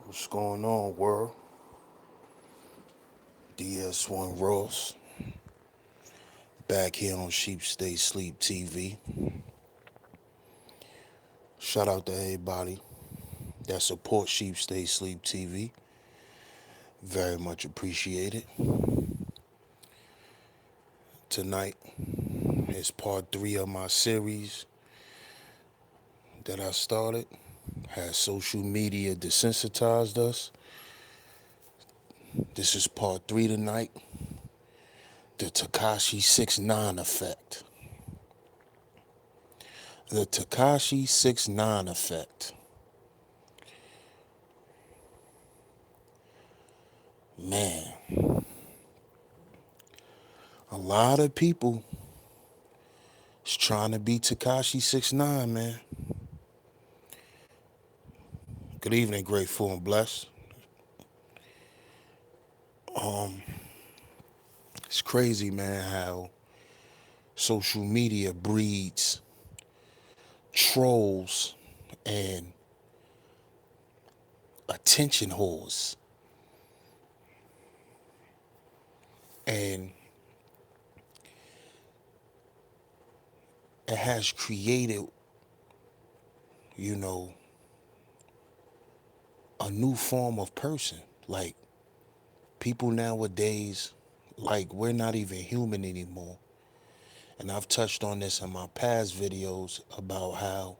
What's going on, world? DS1 Ross back here on Sheep Stay Sleep TV. Shout out to everybody that supports Sheep Stay Sleep TV. Very much appreciated. Tonight is part 3 of my series that I started. Has social media desensitized us? This is part 3 tonight. The Tekashi69 effect. The Tekashi69 effect. Man, a lot of people is trying to be Tekashi69, man. Good evening, grateful and blessed. It's crazy, man, how social media breeds trolls and attention whores. And it has created, you know, a new form of person. Like, people nowadays, like, we're not even human anymore. And I've touched on this in my past videos about how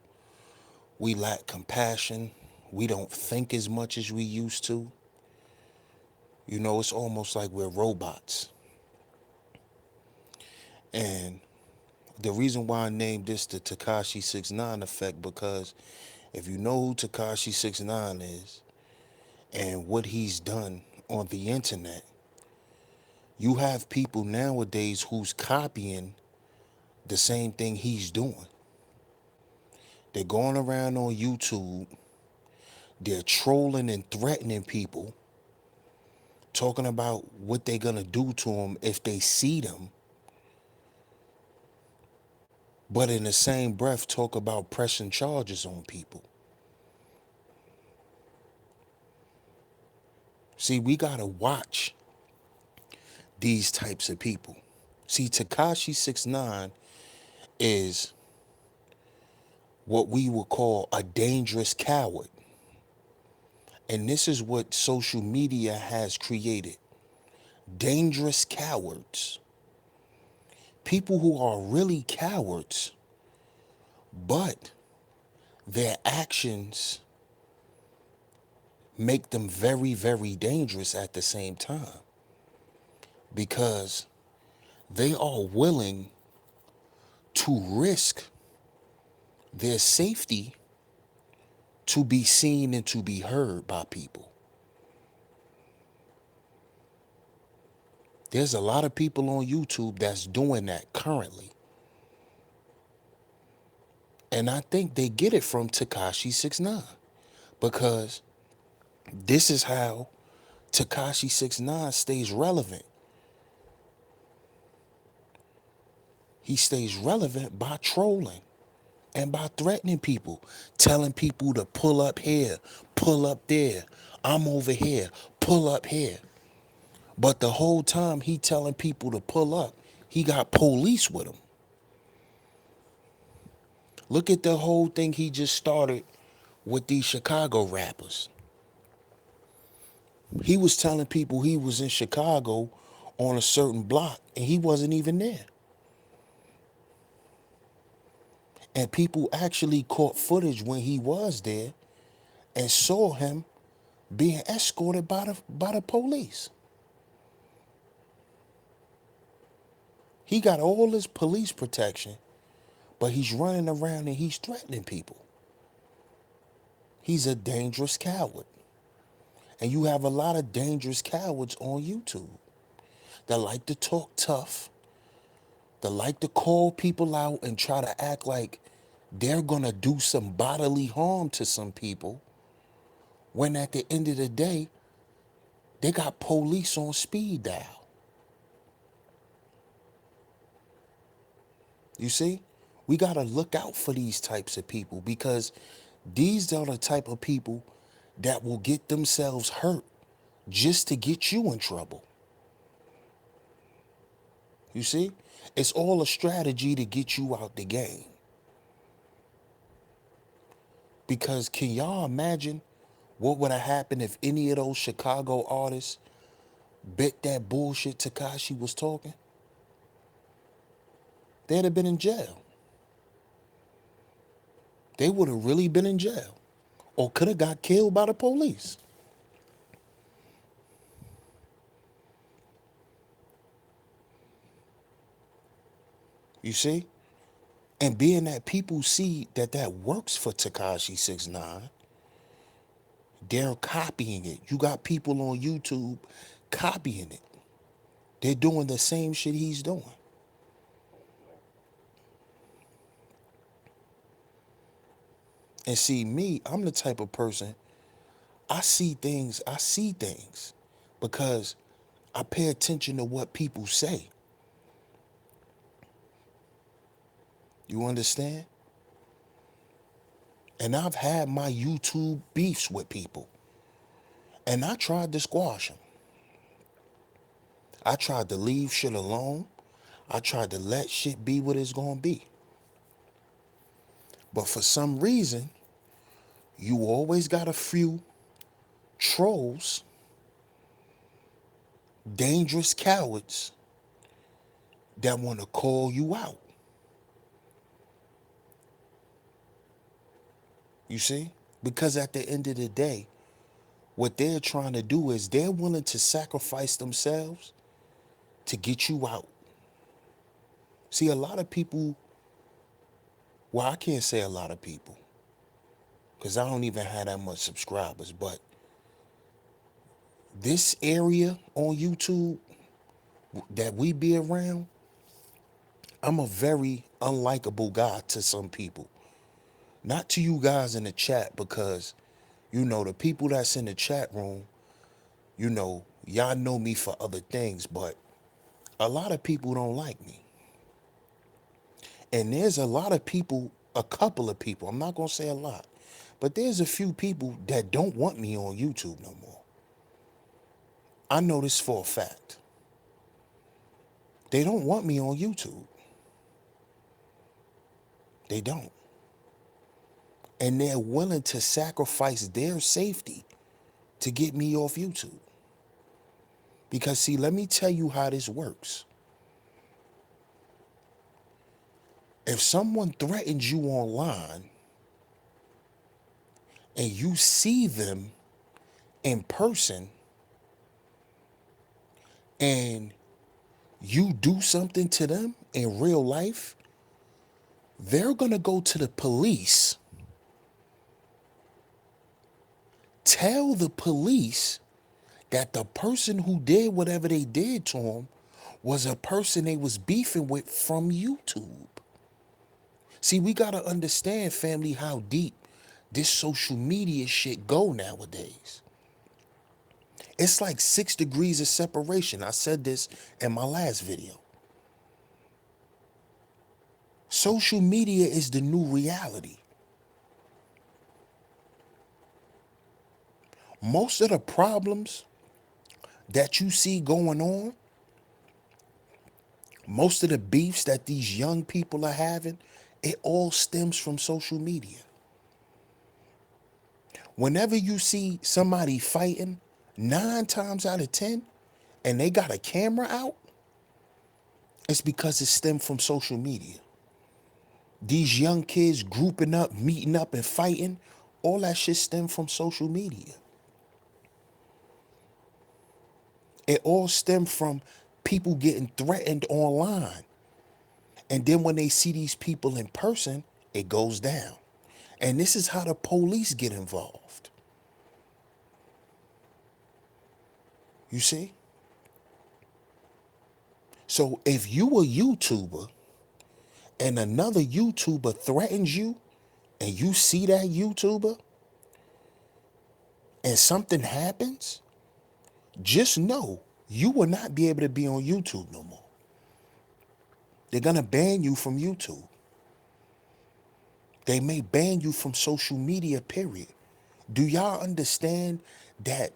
we lack compassion. We don't think as much as we used to. You know, it's almost like we're robots. And the reason why I named this the Tekashi 69 effect, because if you know who Tekashi 69 is and what he's done on the internet, you have people nowadays who's copying the same thing he's doing. They're going around on YouTube, they're trolling and threatening people, talking about what they're gonna do to them if they see them, but in the same breath talk about pressing charges on people. See, we gotta watch these types of people. See, Tekashi 69 is what we would call a dangerous coward. And this is what social media has created. Dangerous cowards. People who are really cowards, but their actions make them very, very dangerous at the same time. Because they are willing to risk their safety to be seen and to be heard by people. There's a lot of people on YouTube that's doing that currently. And I think they get it from Tekashi 69, because this is how Tekashi 69 stays relevant. He stays relevant by trolling and by threatening people, telling people to pull up here, pull up there. I'm over here, pull up here. But the whole time he telling people to pull up, he got police with him. Look at the whole thing he just started with these Chicago rappers. He was telling people he was in Chicago on a certain block and he wasn't even there. And people actually caught footage when he was there and saw him being escorted by the police. He got all his police protection, but he's running around and he's threatening people. He's a dangerous coward. And you have a lot of dangerous cowards on YouTube that like to talk tough, that like to call people out and try to act like they're gonna do some bodily harm to some people, when at the end of the day, they got police on speed dial. You see? We gotta look out for these types of people, because these are the type of people that will get themselves hurt just to get you in trouble. You see? It's all a strategy to get you out the game. Because can y'all imagine what would have happened if any of those Chicago artists bet that bullshit Tekashi was talking? They'd have been in jail. They would have really been in jail. Or could have got killed by the police. You see? And being that people see that that works for Tekashi 69, they're copying it. You got people on YouTube copying it. They're doing the same shit he's doing. And see, me, I'm the type of person, I see things because I pay attention to what people say. You understand? And I've had my YouTube beefs with people. And I tried to squash them. I tried to leave shit alone. I tried to let shit be what it's gonna be. But for some reason, you always got a few trolls, dangerous cowards that want to call you out. You see? Because at the end of the day, what they're trying to do is they're willing to sacrifice themselves to get you out. See, a lot of people, well, I can't say a lot of people because I don't even have that much subscribers, but this area on YouTube that we be around, I'm a very unlikable guy to some people. Not to you guys in the chat because, you know, the people that's in the chat room, you y'all know me for other things, but a lot of people don't like me. And there's a lot of people, a couple of people, I'm not going to say a lot, but there's a few people that don't want me on YouTube no more. I know this for a fact. They don't want me on YouTube. They don't. And they're willing to sacrifice their safety to get me off YouTube. Because see, let me tell you how this works. If someone threatens you online and you see them in person and you do something to them in real life, they're going to go to the police, tell the police that the person who did whatever they did to them was a person they was beefing with from YouTube. See, we got to understand, family, how deep this social media shit go nowadays. It's like 6 degrees of separation. I said this in my last video. Social media is the new reality. Most of the problems that you see going on, most of the beefs that these young people are having, it all stems from social media. Whenever you see somebody fighting, 9 times out of 10, and they got a camera out, it's because it stemmed from social media. These young kids grouping up, meeting up and fighting, all that shit stemmed from social media. It all stemmed from people getting threatened online. And then when they see these people in person, it goes down. And this is how the police get involved. You see? So if you a YouTuber and another YouTuber threatens you and you see that YouTuber and something happens, just know you will not be able to be on YouTube no more. They're going to ban you from YouTube. They may ban you from social media, period. Do y'all understand that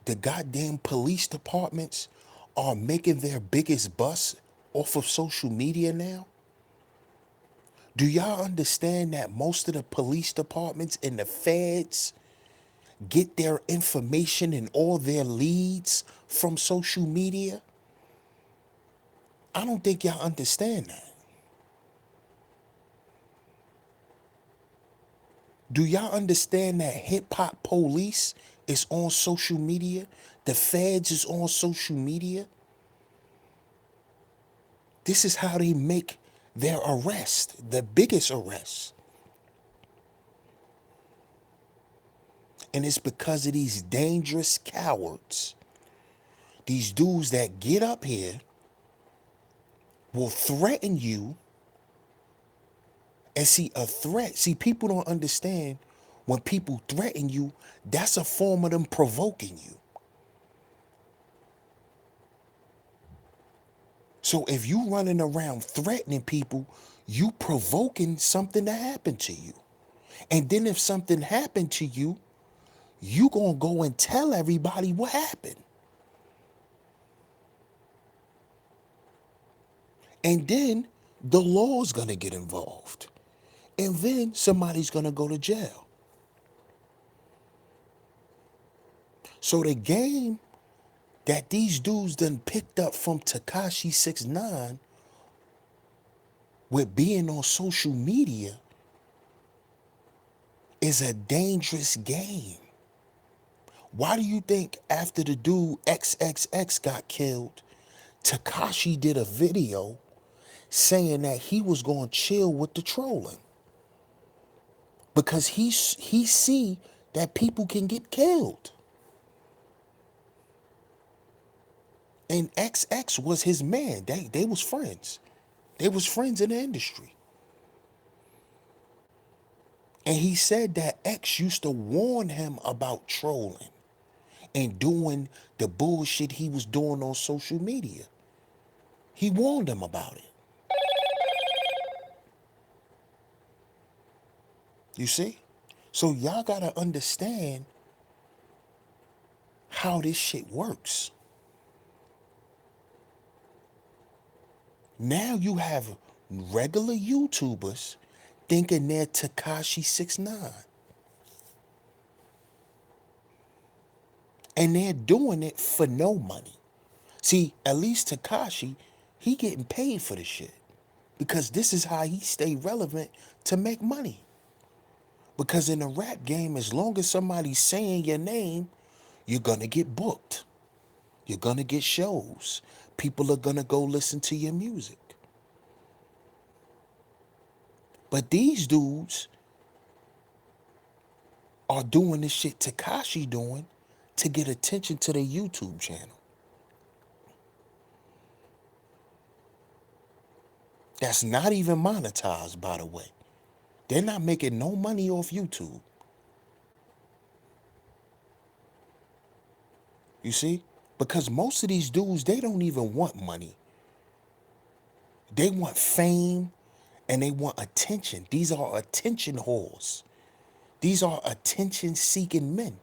the goddamn police departments are making their biggest busts off of social media now? Do y'all understand that most of the police departments and the feds get their information and all their leads from social media? I don't think y'all understand that. Do y'all understand that hip hop police is on social media? The feds is on social media? This is how they make their arrest, the biggest arrest. And it's because of these dangerous cowards. These dudes that get up here will threaten you. And see, a threat, see, people don't understand when people threaten you, that's a form of them provoking you. So if you running around threatening people, you provoking something to happen to you. And then if something happened to you, you gonna go and tell everybody what happened. And then the law's gonna get involved. And then somebody's gonna go to jail. So the game that these dudes done picked up from Tekashi69 with being on social media is a dangerous game. Why do you think after the dude XXX got killed, Tekashi did a video saying that he was going to chill with the trolling? Because he see that people can get killed. And XX was his man. They was friends. They was friends in the industry. And he said that X used to warn him about trolling and doing the bullshit he was doing on social media. He warned him about it. You see? So y'all gotta understand how this shit works. Now you have regular YouTubers thinking they're Tekashi69. And they're doing it for no money. See, at least Tekashi, he getting paid for this shit. Because this is how he stay relevant to make money. Because in the rap game, as long as somebody's saying your name, you're gonna get booked. You're gonna get shows. People are gonna go listen to your music. But these dudes are doing this shit Tekashi doing to get attention to their YouTube channel. That's not even monetized, by the way. They're not making no money off YouTube. You see? Because most of these dudes, they don't even want money. They want fame and they want attention. These are attention whores. These are attention-seeking men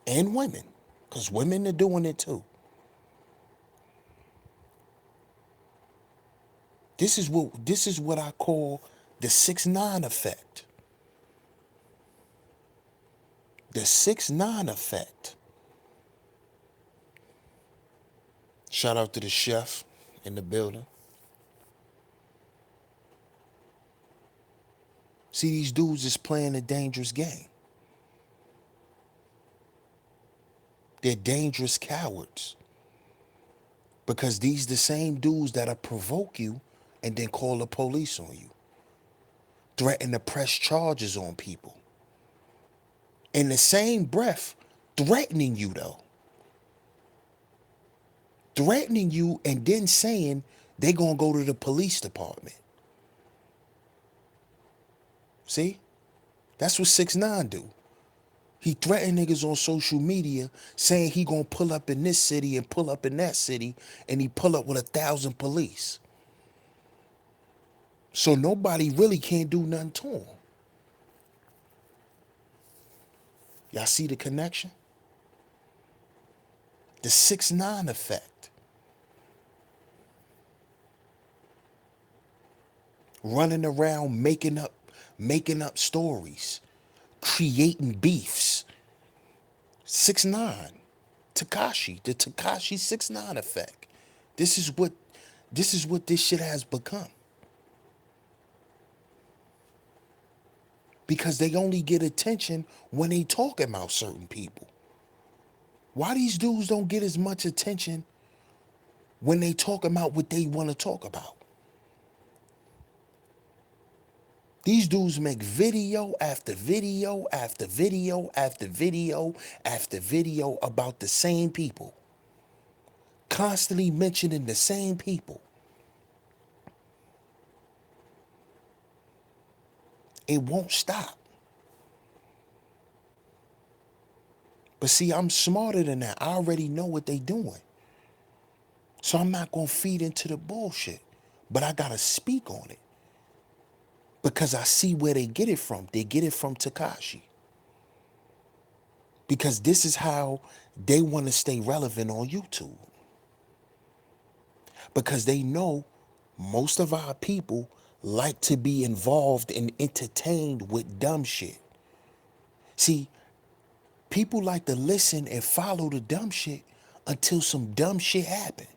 and women, because women are doing it too. This is what I call the 6ix9ine effect. The 6ix9ine effect. Shout out to the chef in the building. See, these dudes is playing a dangerous game. They're dangerous cowards. Because these the same dudes that'll provoke you and then call the police on you. Threaten to press charges on people. In the same breath, threatening you though. Threatening you and then saying they gonna go to the police department. See? That's what 6ix9ine do. He threatened niggas on social media saying he gonna pull up in this city and pull up in that city, and he pull up with 1,000 police. So nobody really can't do nothing to him. Y'all see the connection? The 6ix9ine effect. Running around making up stories, creating beefs. 6ix9ine, Tekashi, the Tekashi69 effect. This is what this shit has become. Because they only get attention when they talk about certain people. Why these dudes don't get as much attention when they talk about what they want to talk about? These dudes make video after video after video after video after video about the same people. Constantly mentioning the same people. It won't stop. But see, I'm smarter than that. I already know what they doing. So I'm not going to feed into the bullshit. But I got to speak on it. Because I see where they get it from. They get it from Tekashi. Because this is how they want to stay relevant on YouTube. Because they know most of our people like to be involved and entertained with dumb shit. See, people like to listen and follow the dumb shit until some dumb shit happen.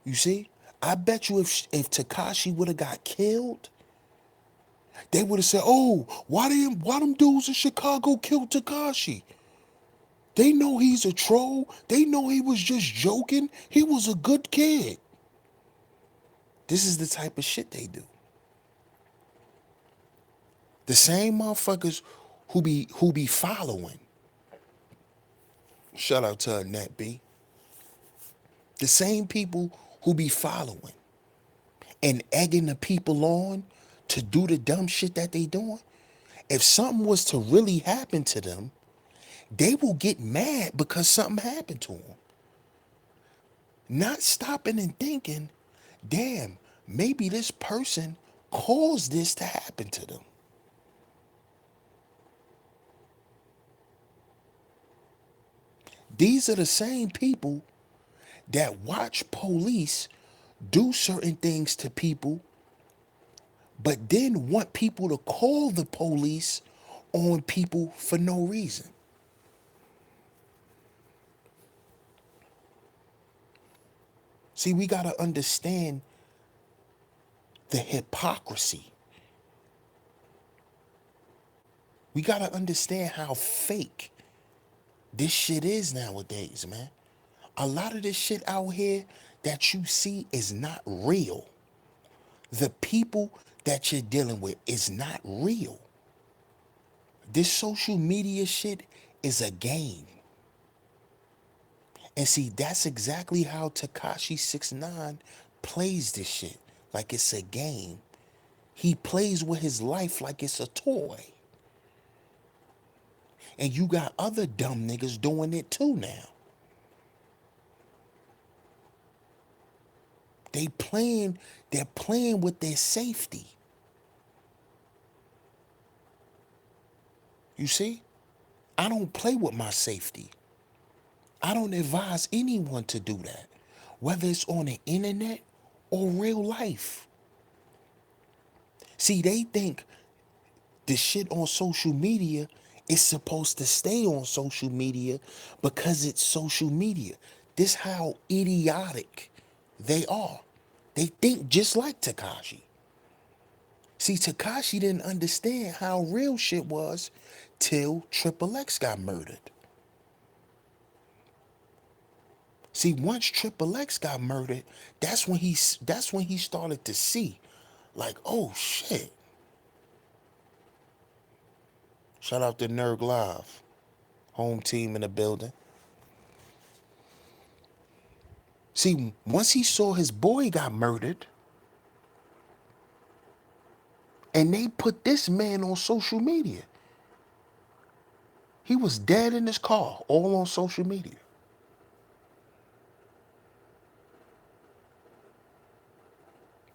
You see? I bet you if Tekashi would have got killed, they would have said, "Oh, why them dudes in Chicago killed Tekashi? They know he's a troll. They know he was just joking. He was a good kid." This is the type of shit they do. The same motherfuckers who be following. Shout out to Annette B. The same people who be following and egging the people on to do the dumb shit that they doing. If something was to really happen to them, they will get mad because something happened to them. Not stopping and thinking, damn, maybe this person caused this to happen to them. These are the same people that watch police do certain things to people, but then want people to call the police on people for no reason. See, we got to understand the hypocrisy. We got to understand how fake this shit is nowadays, man. A lot of this shit out here that you see is not real. The people that you're dealing with is not real. This social media shit is a game. And see, that's exactly how Tekashi69 plays this shit. Like it's a game. He plays with his life like it's a toy. And you got other dumb niggas doing it too now. They're playing with their safety. You see? I don't play with my safety. I don't advise anyone to do that, whether it's on the internet or real life. See, they think the shit on social media is supposed to stay on social media because it's social media. This how idiotic they are. They think just like Tekashi. See, Tekashi didn't understand how real shit was till Triple X got murdered. See, once Triple X got murdered, that's when he started to see, like, oh shit. Shout out to Nerd Live, home team in the building. See, once he saw his boy got murdered, and they put this man on social media. He was dead in his car, all on social media.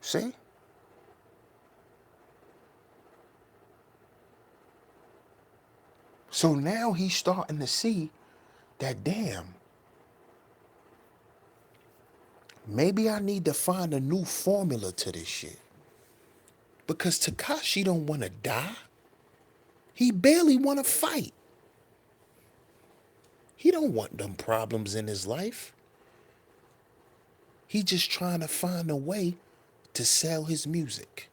See? So now he's starting to see that, damn, maybe I need to find a new formula to this shit. Because Tekashi don't want to die. He barely want to fight. He don't want them problems in his life. He just trying to find a way to sell his music,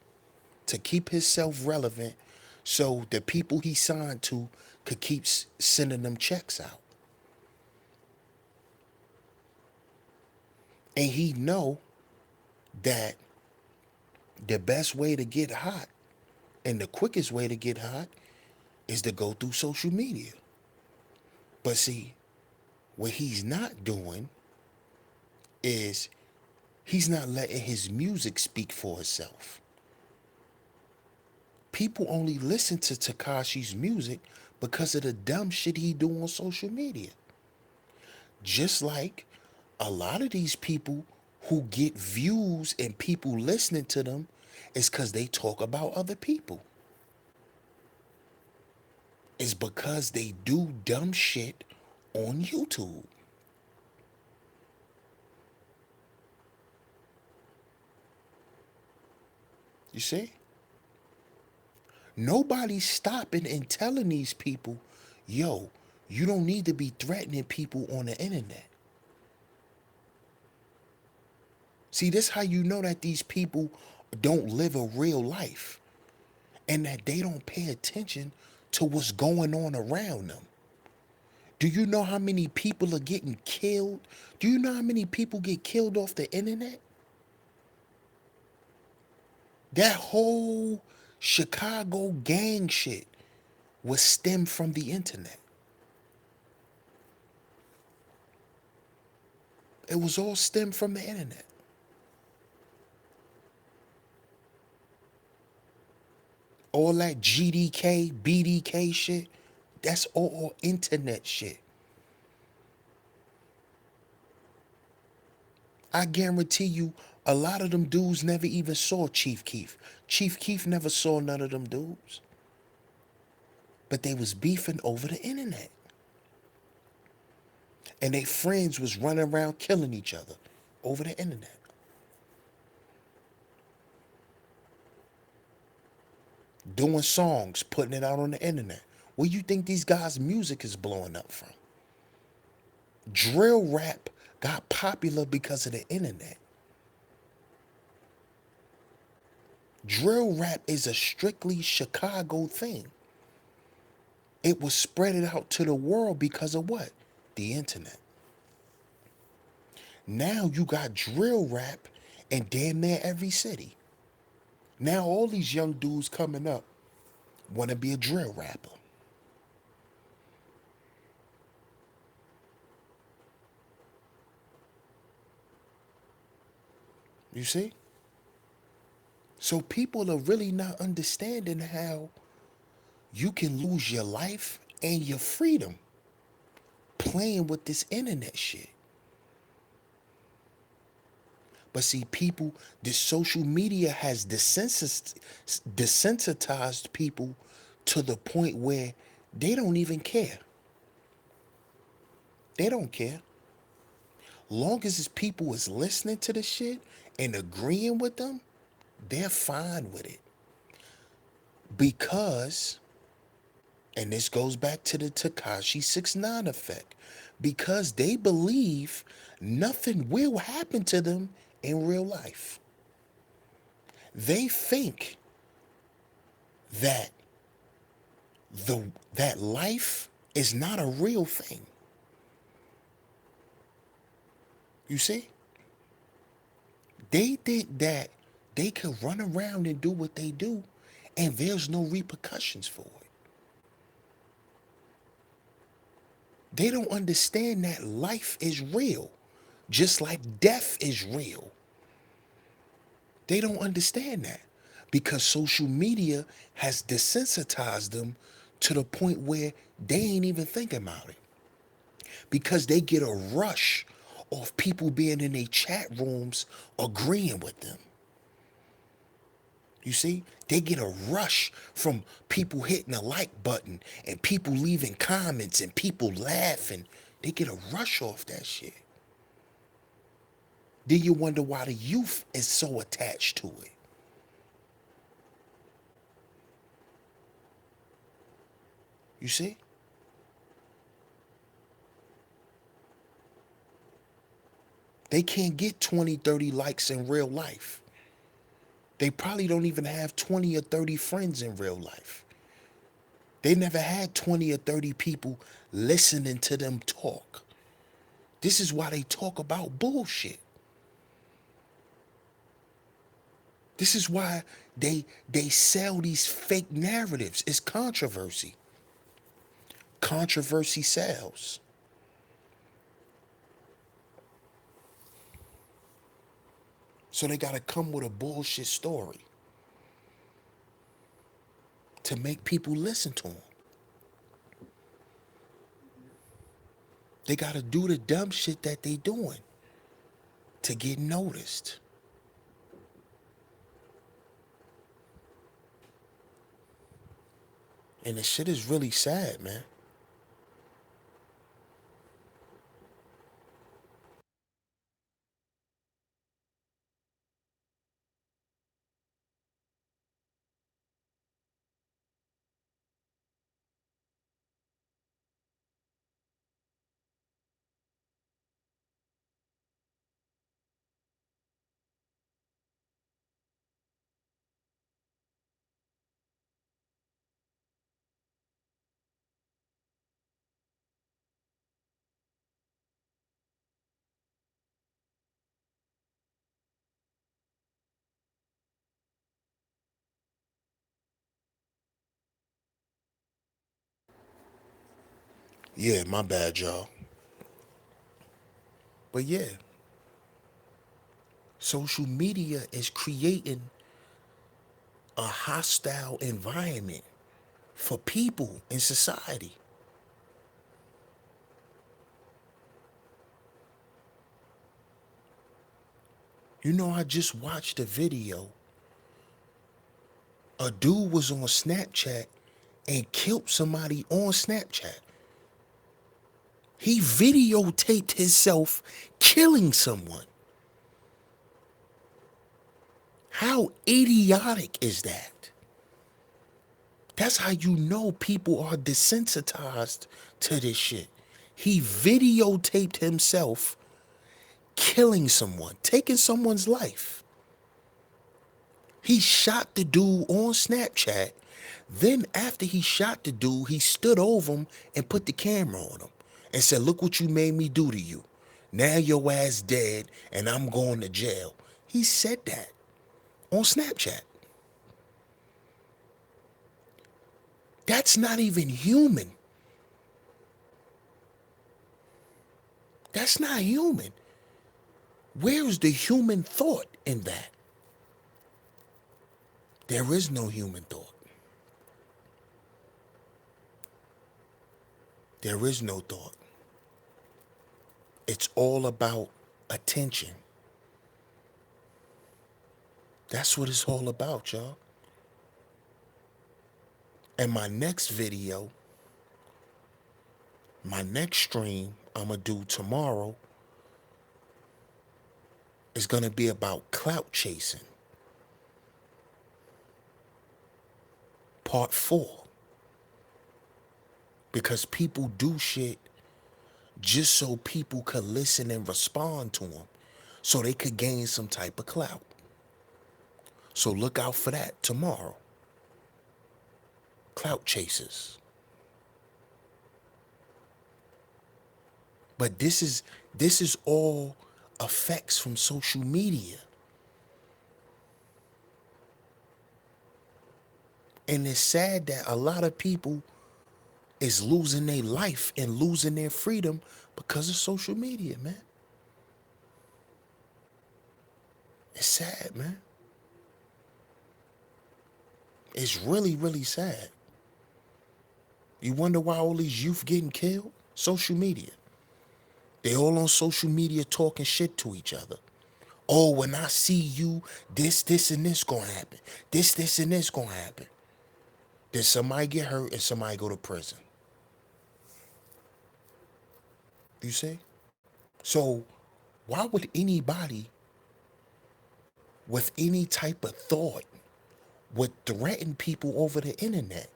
to keep himself relevant so the people he signed to could keep sending them checks out. And he know that the best way to get hot and the quickest way to get hot is to go through social media. But see, what he's not doing is he's not letting his music speak for itself. People only listen to Tekashi's music because of the dumb shit he do on social media. Just like a lot of these people who get views and people listening to them is because they talk about other people. It's because they do dumb shit on YouTube. You see? Nobody's stopping and telling these people, yo, you don't need to be threatening people on the internet. See, this is how you know that these people don't live a real life and that they don't pay attention to what's going on around them. Do you know how many people are getting killed? Do you know how many people get killed off the internet? That whole Chicago gang shit was stemmed from the internet. It was all stemmed from the internet. All that GDK, BDK shit, that's all internet shit. I guarantee you, a lot of them dudes never even saw Chief Keef. Chief Keef never saw none of them dudes. But they was beefing over the internet. And they friends was running around killing each other over the internet. Doing songs, putting it out on the internet. Where you think these guys' music is blowing up from? Drill rap got popular because of the internet. Drill rap is a strictly Chicago thing. It was spread out to the world because of what? The internet. Now you got drill rap in damn near every city. Now all these young dudes coming up want to be a drill rapper. You see? So people are really not understanding how you can lose your life and your freedom playing with this internet shit. But see, people, this social media has desensitized people to the point where they don't even care. They don't care. Long as it's people is listening to the shit and agreeing with them, they're fine with it. Because, and this goes back to the Tekashi 69 effect, because they believe nothing will happen to them in real life. They think that that life is not a real thing. You see? They think that they can run around and do what they do and there's no repercussions for it. They don't understand that life is real, just like death is real. They don't understand that because social media has desensitized them to the point where they ain't even thinking about it. Because they get a rush of people being in their chat rooms agreeing with them. You see, they get a rush from people hitting the like button and people leaving comments and people laughing. They get a rush off that shit. Then you wonder why the youth is so attached to it. You see? They can't get 20, 30 likes in real life. They probably don't even have 20 or 30 friends in real life. They never had 20 or 30 people listening to them talk. This is why they talk about bullshit. This is why they sell these fake narratives. It's controversy. Controversy sells. So they got to come with a bullshit story to make people listen to them. They got to do the dumb shit that they doing to get noticed. And the shit is really sad, man. Yeah, my bad, y'all. But yeah, social media is creating a hostile environment for people in society. You know, I just watched a video. A dude was on Snapchat and killed somebody on Snapchat. He videotaped himself killing someone. How idiotic is that? That's how you know people are desensitized to this shit. He videotaped himself killing someone, taking someone's life. He shot the dude on Snapchat. Then after he shot the dude, he stood over him and put the camera on him and said, "Look what you made me do to you. Now your ass dead and I'm going to jail." He said that on Snapchat. That's not even human. That's not human. Where is the human thought in that? There is no human thought. There is no thought. It's all about attention. That's what it's all about, y'all. And my next video, my next stream I'm going to do tomorrow is going to be about clout chasing. Part 4. Because people do shit just so people could listen and respond to them, so they could gain some type of clout. So look out for that tomorrow. Clout chasers. But this is all effects from social media. And it's sad that a lot of people is losing their life and losing their freedom because of social media, man. It's sad, man. It's really, really sad. You wonder why all these youth getting killed? Social media. They all on social media talking shit to each other. Oh, when I see you, this, and this gonna happen. This, and this gonna happen. Then somebody get hurt and somebody go to prison. You see? So why would anybody with any type of thought would threaten people over the internet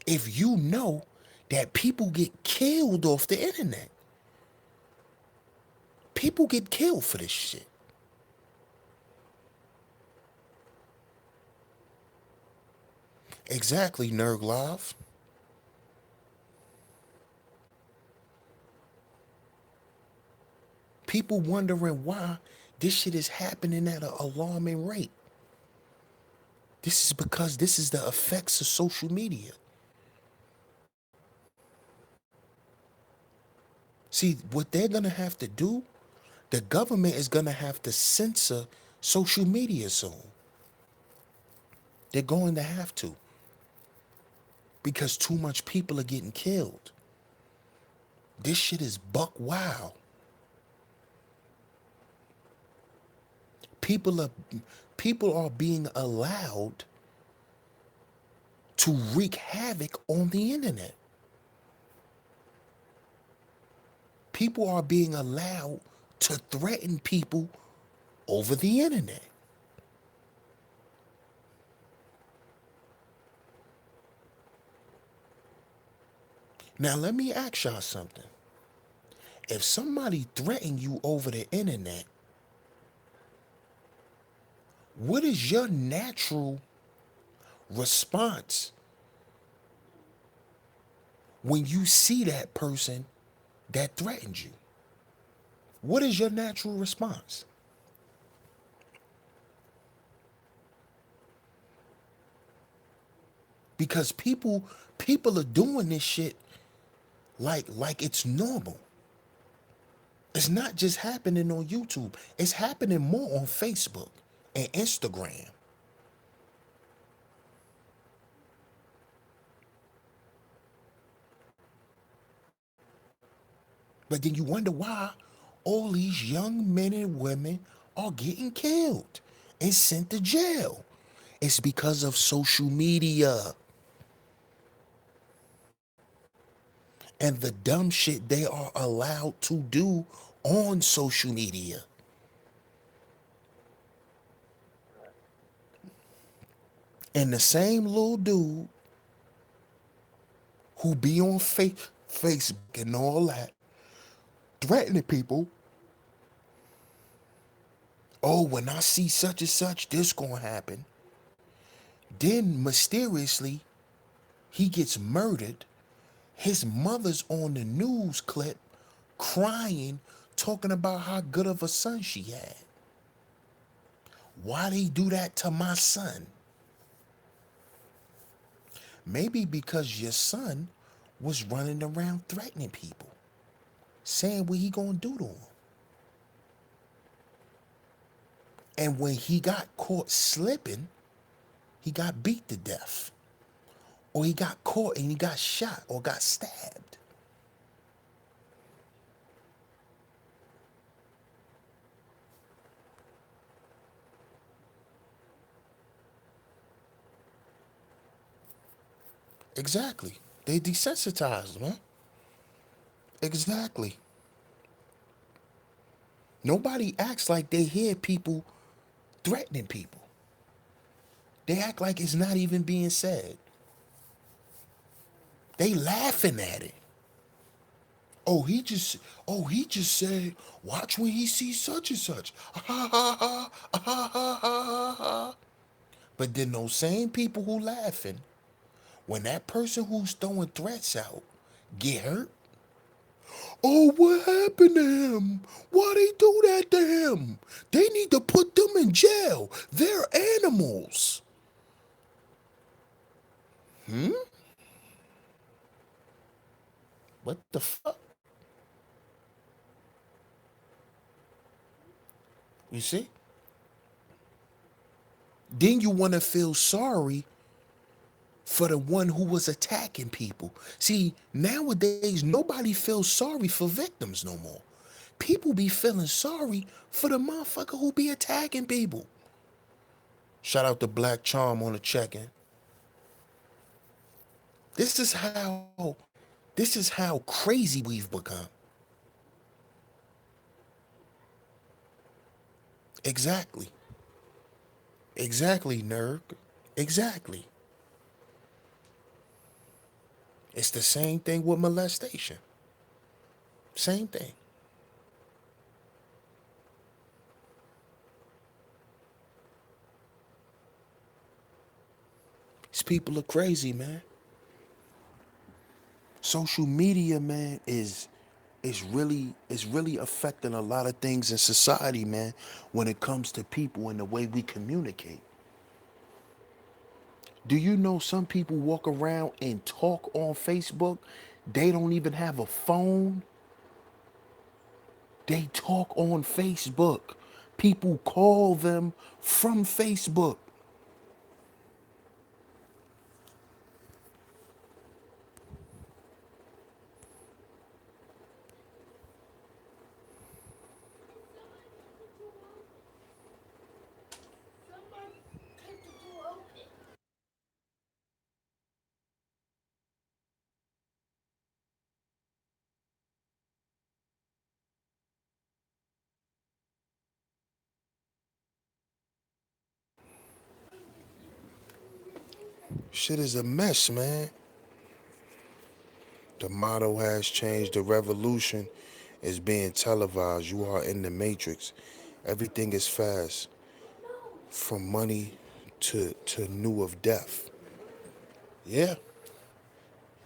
if you know that people get killed off the internet? People get killed for this shit. Exactly, Nerd Live. People wondering why this shit is happening at an alarming rate. This is because this is the effects of social media. See, what they're gonna have to do, the government is gonna have to censor social media soon. They're going to have to because too much people are getting killed. This shit is buck wild. People are people are being allowed to wreak havoc on the internet. People are being allowed to threaten people over the internet. Now let me ask y'all something. If somebody threaten you over the internet, what is your natural response when you see that person that threatened you? What is your natural response? Because people are doing this shit like it's normal. It's not just happening on YouTube. It's happening more on Facebook and Instagram. But then you wonder why all these young men and women are getting killed and sent to jail. It's because of social media and the dumb shit they are allowed to do on social media. And the same little dude who be on Facebook and all that, threatening people. Oh, when I see such and such, this gonna happen. Then mysteriously, he gets murdered. His mother's on the news clip crying, talking about how good of a son she had. Why they do that to my son? Maybe because your son was running around threatening people, saying what he gonna do to him. And when he got caught slipping, he got beat to death. Or he got caught and he got shot or got stabbed. Exactly. They desensitized, man. Exactly. Nobody acts like they hear people threatening people. They act like it's not even being said. They laughing at it. Oh, he just said, watch when he sees such and such. Ha ha ha ha ha ha ha ha. But then those same people who laughing, when that person who's throwing threats out get hurt, oh, what happened to him? Why they do that to him? They need to put them in jail. They're animals. Hmm? What the fuck? You see? Then you want to feel sorry for the one who was attacking people. See, nowadays, nobody feels sorry for victims no more. People be feeling sorry for the motherfucker who be attacking people. Shout out to Black Charm on the check-in. This is how this is how crazy we've become. Exactly. Exactly, nerd. Exactly. It's the same thing with molestation. Same thing. These people are crazy, man. Social media, man, is really affecting a lot of things in society, man, when it comes to people and the way we communicate. Do you know some people walk around and talk on Facebook? They don't even have a phone. They talk on Facebook. People call them from Facebook. Shit is a mess, man. The motto has changed. The revolution is being televised. You are in the matrix. Everything is fast, from money to new of death. Yeah,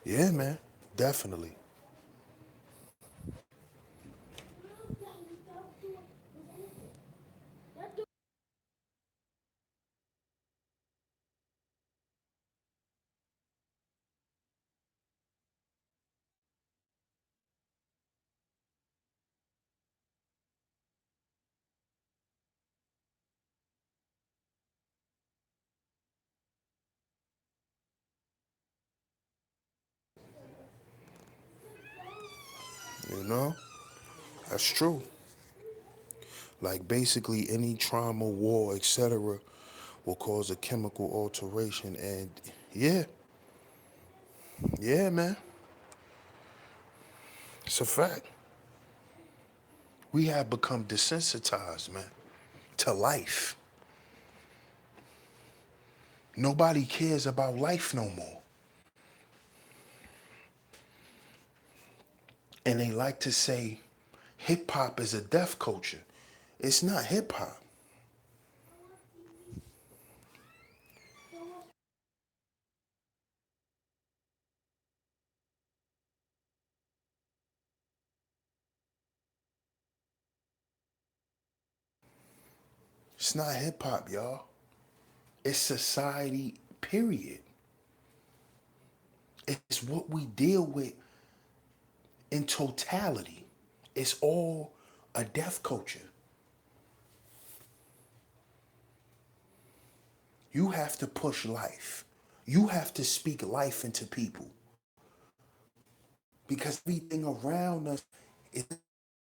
yeah, man, definitely. You know, that's true. Like basically any trauma, war, etc., will cause a chemical alteration, and yeah, yeah, man, it's a fact. We have become desensitized, man, to life. Nobody cares about life no more. And they like to say hip hop is a death culture. It's not hip hop. It's not hip hop, y'all. It's society, period. It's what we deal with in totality. It's all a death culture. You have to push life. You have to speak life into people because everything around us is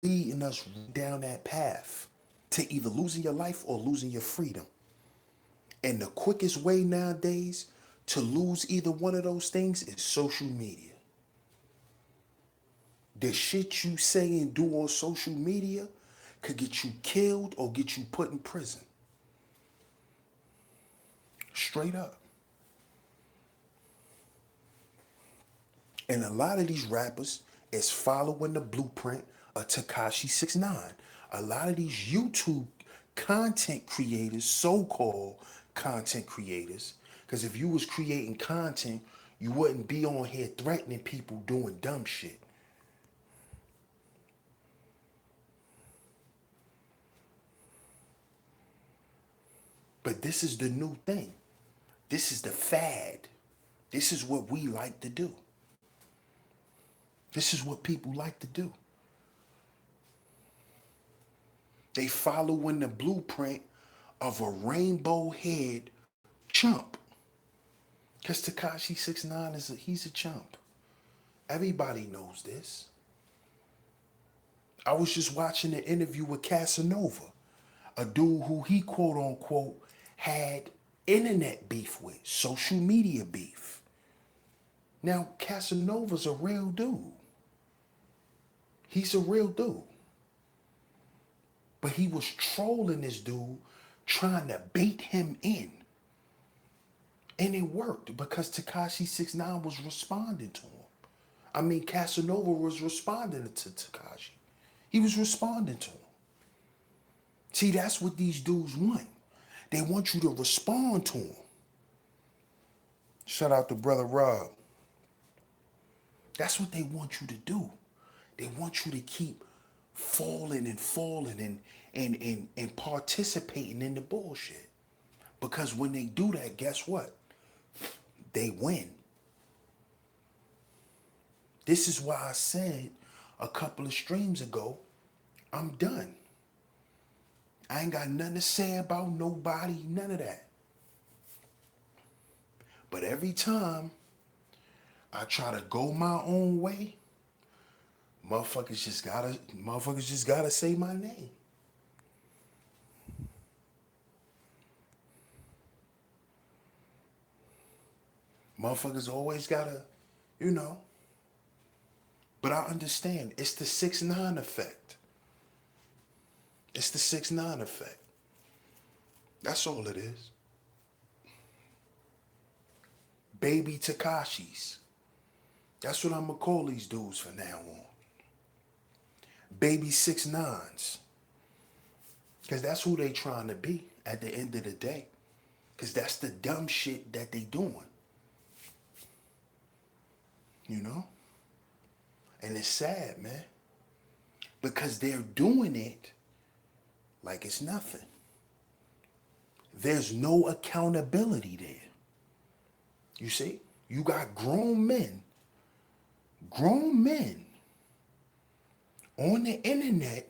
leading us down that path to either losing your life or losing your freedom. And the quickest way nowadays to lose either one of those things is social media. The shit you say and do on social media could get you killed or get you put in prison. Straight up. And a lot of these rappers is following the blueprint of Tekashi69. A lot of these YouTube content creators, so-called content creators, because if you was creating content, you wouldn't be on here threatening people doing dumb shit. But this is the new thing. This is the fad. This is what we like to do. This is what people like to do. They follow in the blueprint of a rainbow head chump. Because Tekashi 69 he's a chump. Everybody knows this. I was just watching an interview with Casanova, a dude who he quote unquote had internet beef with, social media beef. Now, Casanova's a real dude. He's a real dude. But he was trolling this dude, trying to bait him in. And it worked because Tekashi69 was responding to him. I mean, Casanova was responding to Tekashi. He was responding to him. See, that's what these dudes want. They want you to respond to them. Shout out to Brother Rob. That's what they want you to do. They want you to keep falling and participating in the bullshit. Because when they do that, guess what? They win. This is why I said a couple of streams ago, I'm done. I ain't got nothing to say about nobody, none of that. But every time I try to go my own way, motherfuckers just gotta say my name. Motherfuckers always gotta, you know. But I understand it's the 6ix9ine effect. It's the 6ix9ine effect. That's all it is. Baby Tekashis. That's what I'm gonna call these dudes from now on. Baby 6ix9ines. Because that's who they trying to be at the end of the day. Because that's the dumb shit that they doing. You know? And it's sad, man. Because they're doing it like it's nothing. There's no accountability there. You see? You got grown men on the internet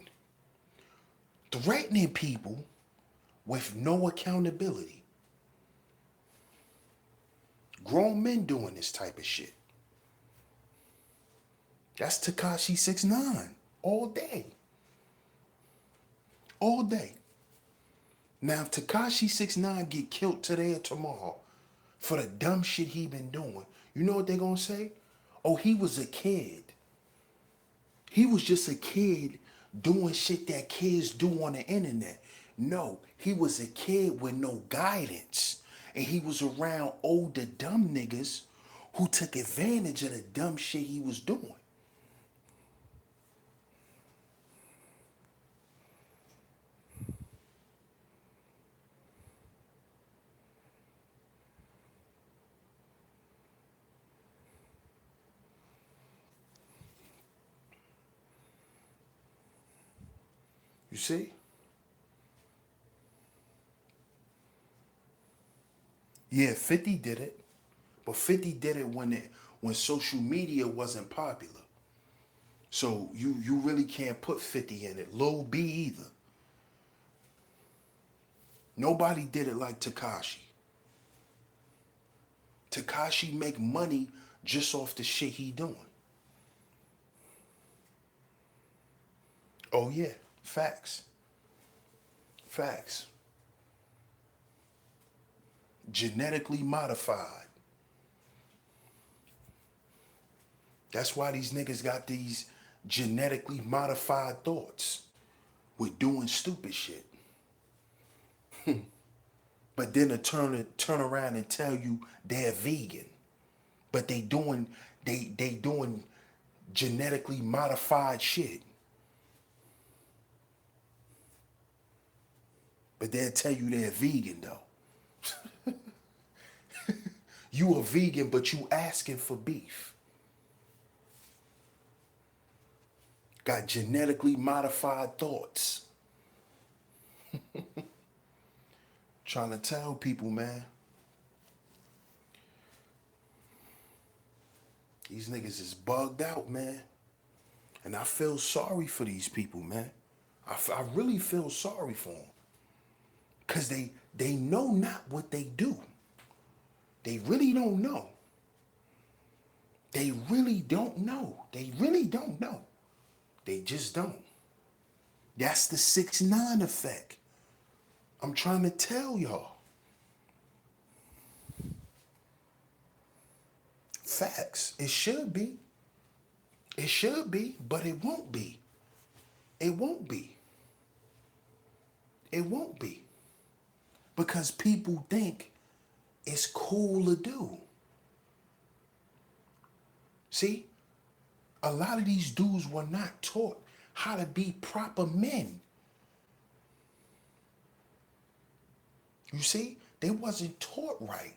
threatening people with no accountability. Grown men doing this type of shit. That's Tekashi69 all day. All day. Now, if Tekashi69 get killed today or tomorrow for the dumb shit he been doing, you know what they gonna say? Oh, he was a kid. He was just a kid doing shit that kids do on the internet. No, he was a kid with no guidance. And he was around older dumb niggas who took advantage of the dumb shit he was doing. You see? Yeah, 50 did it. But 50 did it when social media wasn't popular. So you really can't put 50 in it. Lil B either. Nobody did it like Tekashi. Tekashi make money just off the shit he doing. Oh yeah, facts. Facts. Genetically modified. That's why these niggas got these genetically modified thoughts with doing stupid shit. But then to turn around and tell you they're vegan. But they doing genetically modified shit. But they'll tell you they're vegan though. You a vegan, but you asking for beef. Got genetically modified thoughts. Trying to tell people, man. These niggas is bugged out, man. And I feel sorry for these people, man. I really feel sorry for them. Because they know not what they do. They really don't know. They really don't know. They really don't know. They just don't. That's the 6ix9ine effect. I'm trying to tell y'all. Facts. It should be. It should be, but it won't be. It won't be. It won't be. Because people think it's cool to do. See, a lot of these dudes were not taught how to be proper men. You see, they wasn't taught right.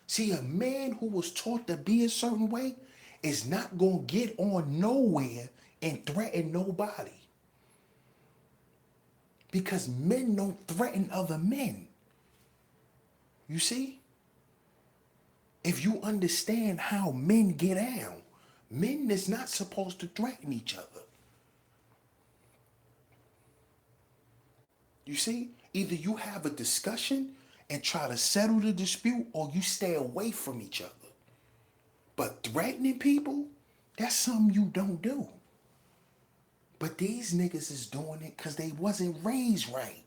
See, a man who was taught to be a certain way is not going to get on nowhere and threaten nobody. Because men don't threaten other men. You see? If you understand how men get down, men is not supposed to threaten each other. You see? Either you have a discussion and try to settle the dispute, or you stay away from each other. But threatening people, that's something you don't do. But these niggas is doing it because they wasn't raised right.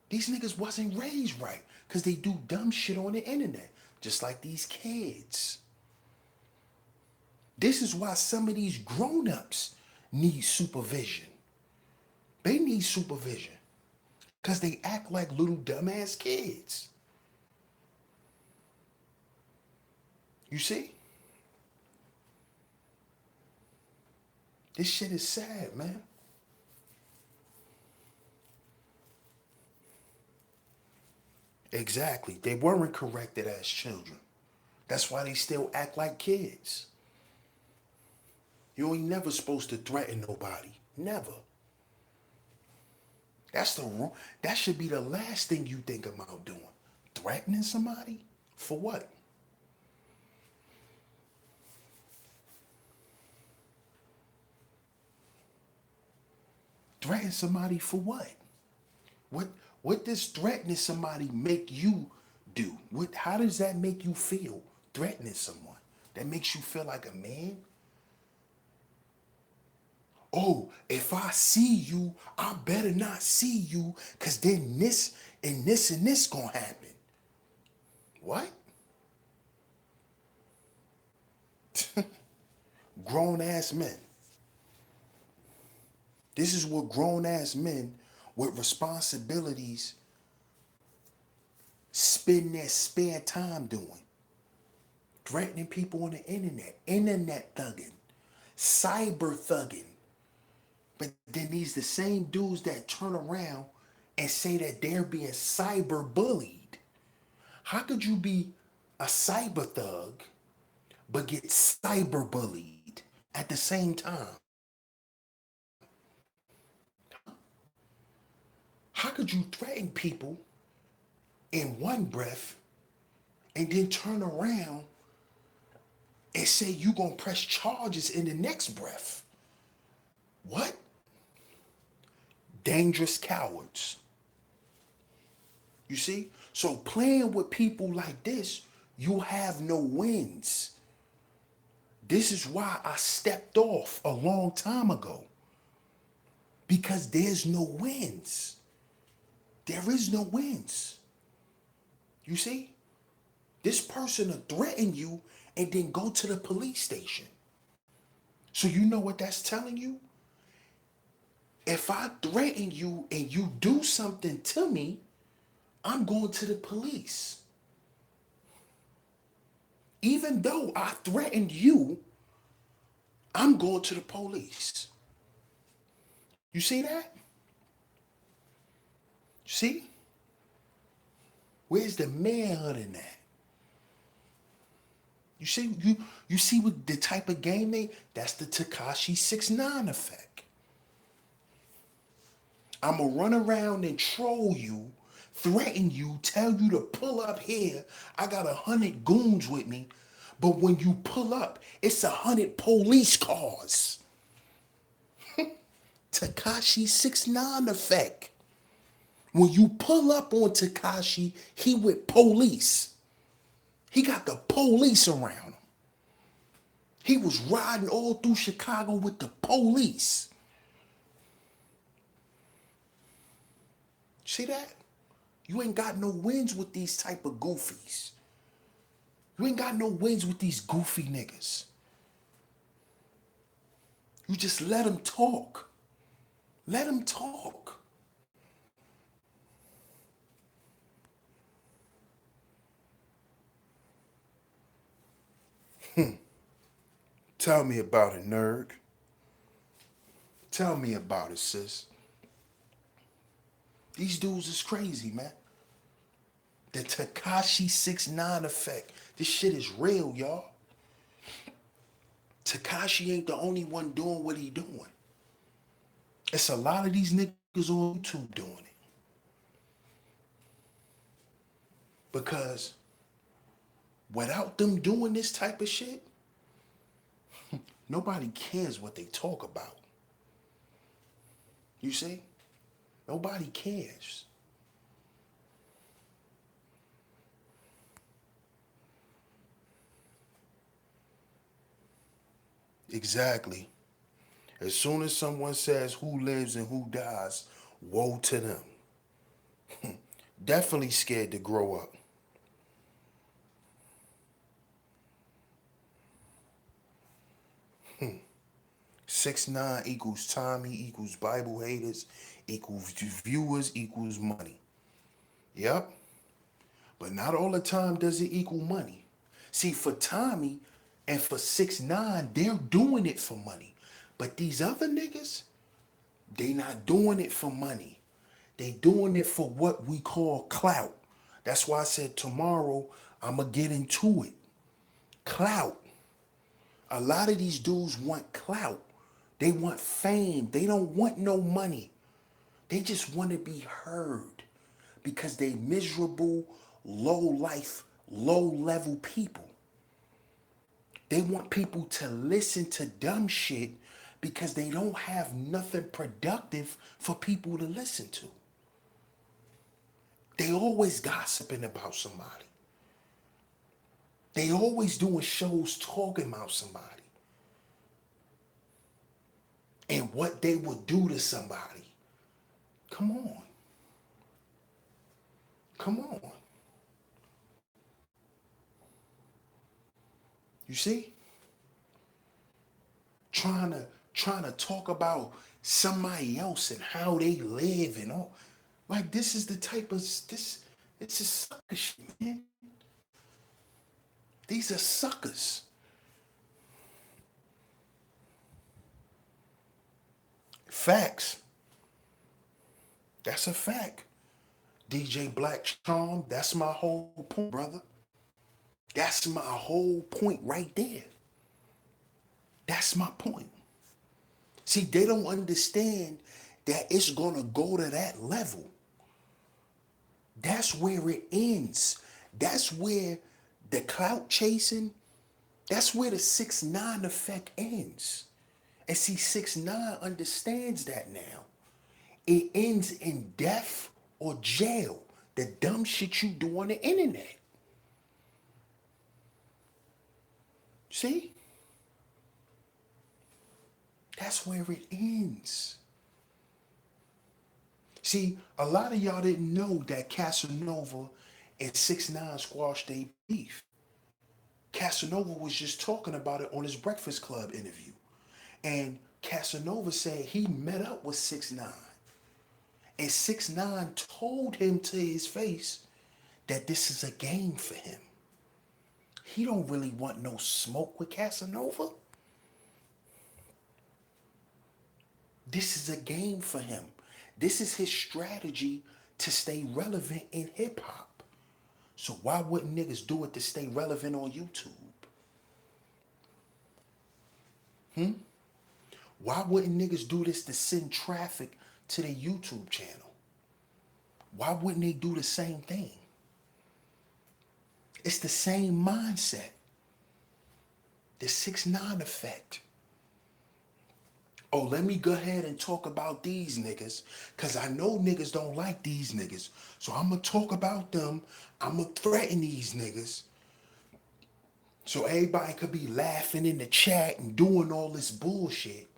These niggas wasn't raised right because they do dumb shit on the internet, just like these kids. This is why some of these grown-ups need supervision. They need supervision because they act like little dumbass kids. You see? This shit is sad, man. Exactly. They weren't corrected as children. That's why they still act like kids. You ain't never supposed to threaten nobody. Never. That's the wrong. That should be the last thing you think about doing. Threatening somebody? For what? Threaten somebody for what? What does threatening somebody make you do? How does that make you feel? Threatening someone. That makes you feel like a man? Oh, if I see you, I better not see you, because then this and this and this gonna happen. What? Grown ass men. This is what grown ass men with responsibilities spend their spare time doing. Threatening people on the internet thugging, cyber thugging. But then these the same dudes that turn around and say that they're being cyber bullied. How could you be a cyber thug but get cyber bullied at the same time? How could you threaten people in one breath and then turn around and say you gonna press charges in the next breath? What? Dangerous cowards. You see? So playing with people like this, you have no wins. This is why I stepped off a long time ago. Because there's no wins. There is no wins. You see? This person will threaten you and then go to the police station. So you know what that's telling you? If I threaten you and you do something to me, I'm going to the police. Even though I threatened you, I'm going to the police. You see that? See? Where's the manhood in that? You see what the type of game that's the Tekashi69 effect. I'ma run around and troll you, threaten you, tell you to pull up here. I got 100 goons with me. But when you pull up, it's 100 police cars. Tekashi69 effect. When you pull up on Tekashi, he with police. He got the police around him. He was riding all through Chicago with the police. See that? You ain't got no wins with these type of goofies. You ain't got no wins with these goofy niggas. You just let them talk. Let them talk. Tell me about it, nerd. Tell me about it, sis. These dudes is crazy, man. The Tekashi 69 effect. This shit is real, y'all. Tekashi ain't the only one doing what he doing. It's a lot of these niggas on YouTube doing it. Because without them doing this type of shit, nobody cares what they talk about. You see? Nobody cares. Exactly. As soon as someone says who lives and who dies, woe to them. Definitely scared to grow up. 6ix9ine equals Tommy equals Bible haters equals viewers equals money. Yep. But not all the time does it equal money. See, for Tommy and for 6ix9ine, they're doing it for money. But these other niggas, they not doing it for money. They doing it for what we call clout. That's why I said tomorrow I'ma get into it. Clout. A lot of these dudes want clout. They want fame. They don't want no money. They just want to be heard because they miserable, low life, low level people. They want people to listen to dumb shit because they don't have nothing productive for people to listen to. They always gossiping about somebody. They always doing shows talking about somebody and what they would do to somebody. Come on. Come on. You see? Trying to talk about somebody else and how they live and all. Like this is the type of this it's a sucker shit, man. These are suckers. Facts. That's a fact. DJ Black Charm, that's my whole point, brother. That's my whole point right there. That's my point. See, they don't understand that it's gonna go to that level. That's where it ends. That's where the clout chasing, that's where the 6ix9ine effect ends. And see, 6ix9ine understands that now. It ends in death or jail. The dumb shit you do on the internet. See? That's where it ends. See, a lot of y'all didn't know that Casanova and 6ix9ine squashed their beef. Casanova was just talking about it on his Breakfast Club interview. And Casanova said he met up with 6ix9ine. And 6ix9ine told him to his face that this is a game for him. He don't really want no smoke with Casanova. This is a game for him. This is his strategy to stay relevant in hip hop. So why wouldn't niggas do it to stay relevant on YouTube? Why wouldn't niggas do this to send traffic to their YouTube channel? Why wouldn't they do the same thing? It's the same mindset. The 6ix9ine effect. Oh, let me go ahead and talk about these niggas, because I know niggas don't like these niggas. So I'm going to talk about them. I'm going to threaten these niggas. So everybody could be laughing in the chat and doing all this bullshit.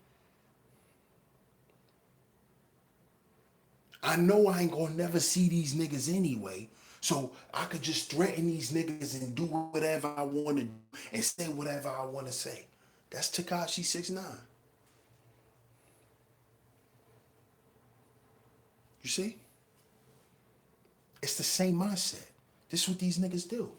I know I ain't gonna never see these niggas anyway. So I could just threaten these niggas and do whatever I want to do and say whatever I want to say. That's Tekashi 69. You see? It's the same mindset. This is what these niggas do.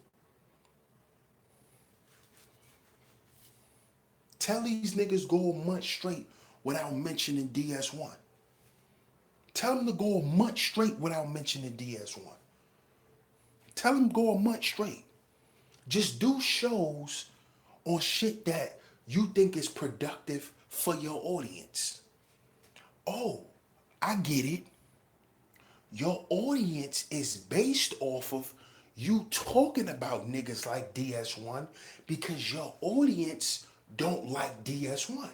Tell these niggas go a month straight without mentioning DS1. Tell them to go a month straight without mentioning DS1. Tell them go a month straight. Just do shows on shit that you think is productive for your audience. Oh, I get it. Your audience is based off of you talking about niggas like DS1 because your audience don't like DS1.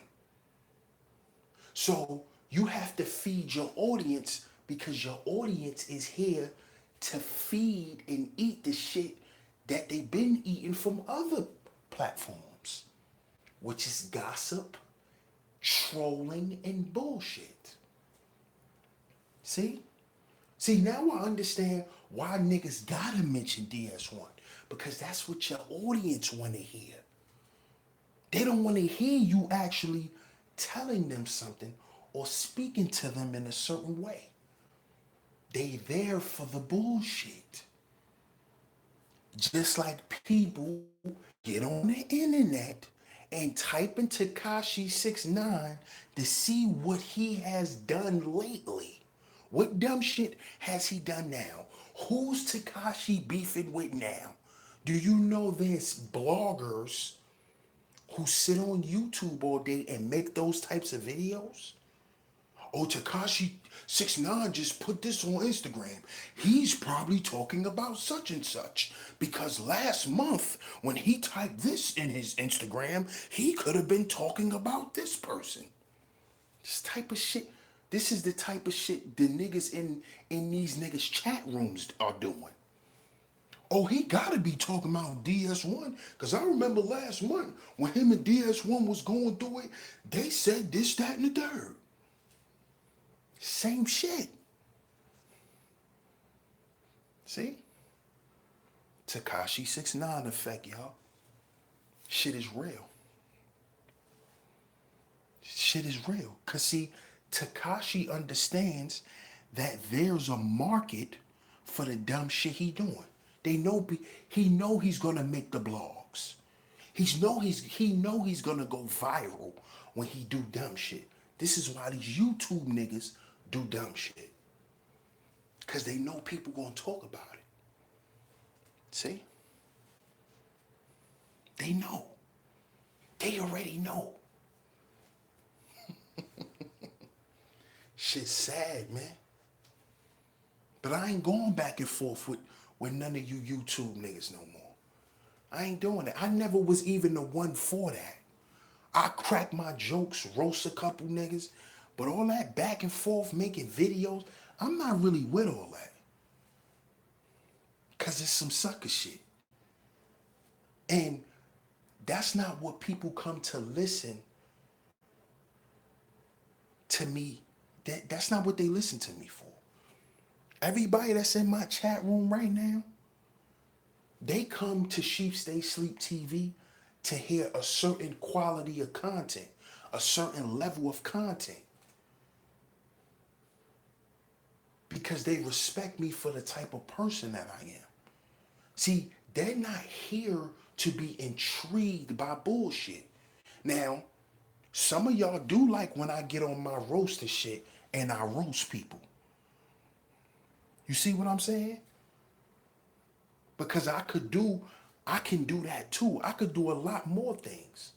So you have to feed your audience because your audience is here to feed and eat the shit that they've been eating from other platforms, which is gossip, trolling, and bullshit. See? See, now I understand why niggas gotta mention DS1. Because that's what your audience wanna hear. They don't wanna hear you actually telling them something or speaking to them in a certain way. They there for the bullshit. Just like people get on the internet and type in Tekashi 69 to see what he has done lately. What dumb shit has he done now? Who's Tekashi beefing with now? Do you know there's bloggers who sit on YouTube all day and make those types of videos? Oh, Tekashi 69 just put this on Instagram. He's probably talking about such and such. Because last month, when he typed this in his Instagram, he could have been talking about this person. This type of shit. This is the type of shit the niggas in these niggas chat rooms are doing. Oh, he gotta be talking about DS1. Cause I remember last month when him and DS1 was going through it, they said this, that, and the third. Same shit. See? Tekashi 69 effect, y'all. Shit is real. Shit is real. Cause see, Tekashi understands that there's a market for the dumb shit he doing. They know he know he's gonna make the blogs. He know he's gonna go viral when he do dumb shit. This is why these YouTube niggas do dumb shit. Cause they know people gonna talk about it. See? They know. They already know. Shit's sad, man. But I ain't going back and forth with none of you YouTube niggas no more. I ain't doing that. I never was even the one for that. I crack my jokes, roast a couple niggas, but all that back and forth making videos, I'm not really with all that. Cause it's some sucker shit. And that's not what people come to listen to me. That's not what they listen to me for. Everybody that's in my chat room right now, they come to Sheep Stay Sleep TV to hear a certain quality of content, a certain level of content. Because they respect me for the type of person that I am. See, they're not here to be intrigued by bullshit. Now, some of y'all do like when I get on my roaster shit and I roast people. You see what I'm saying? Because I can do that too. I could do a lot more things.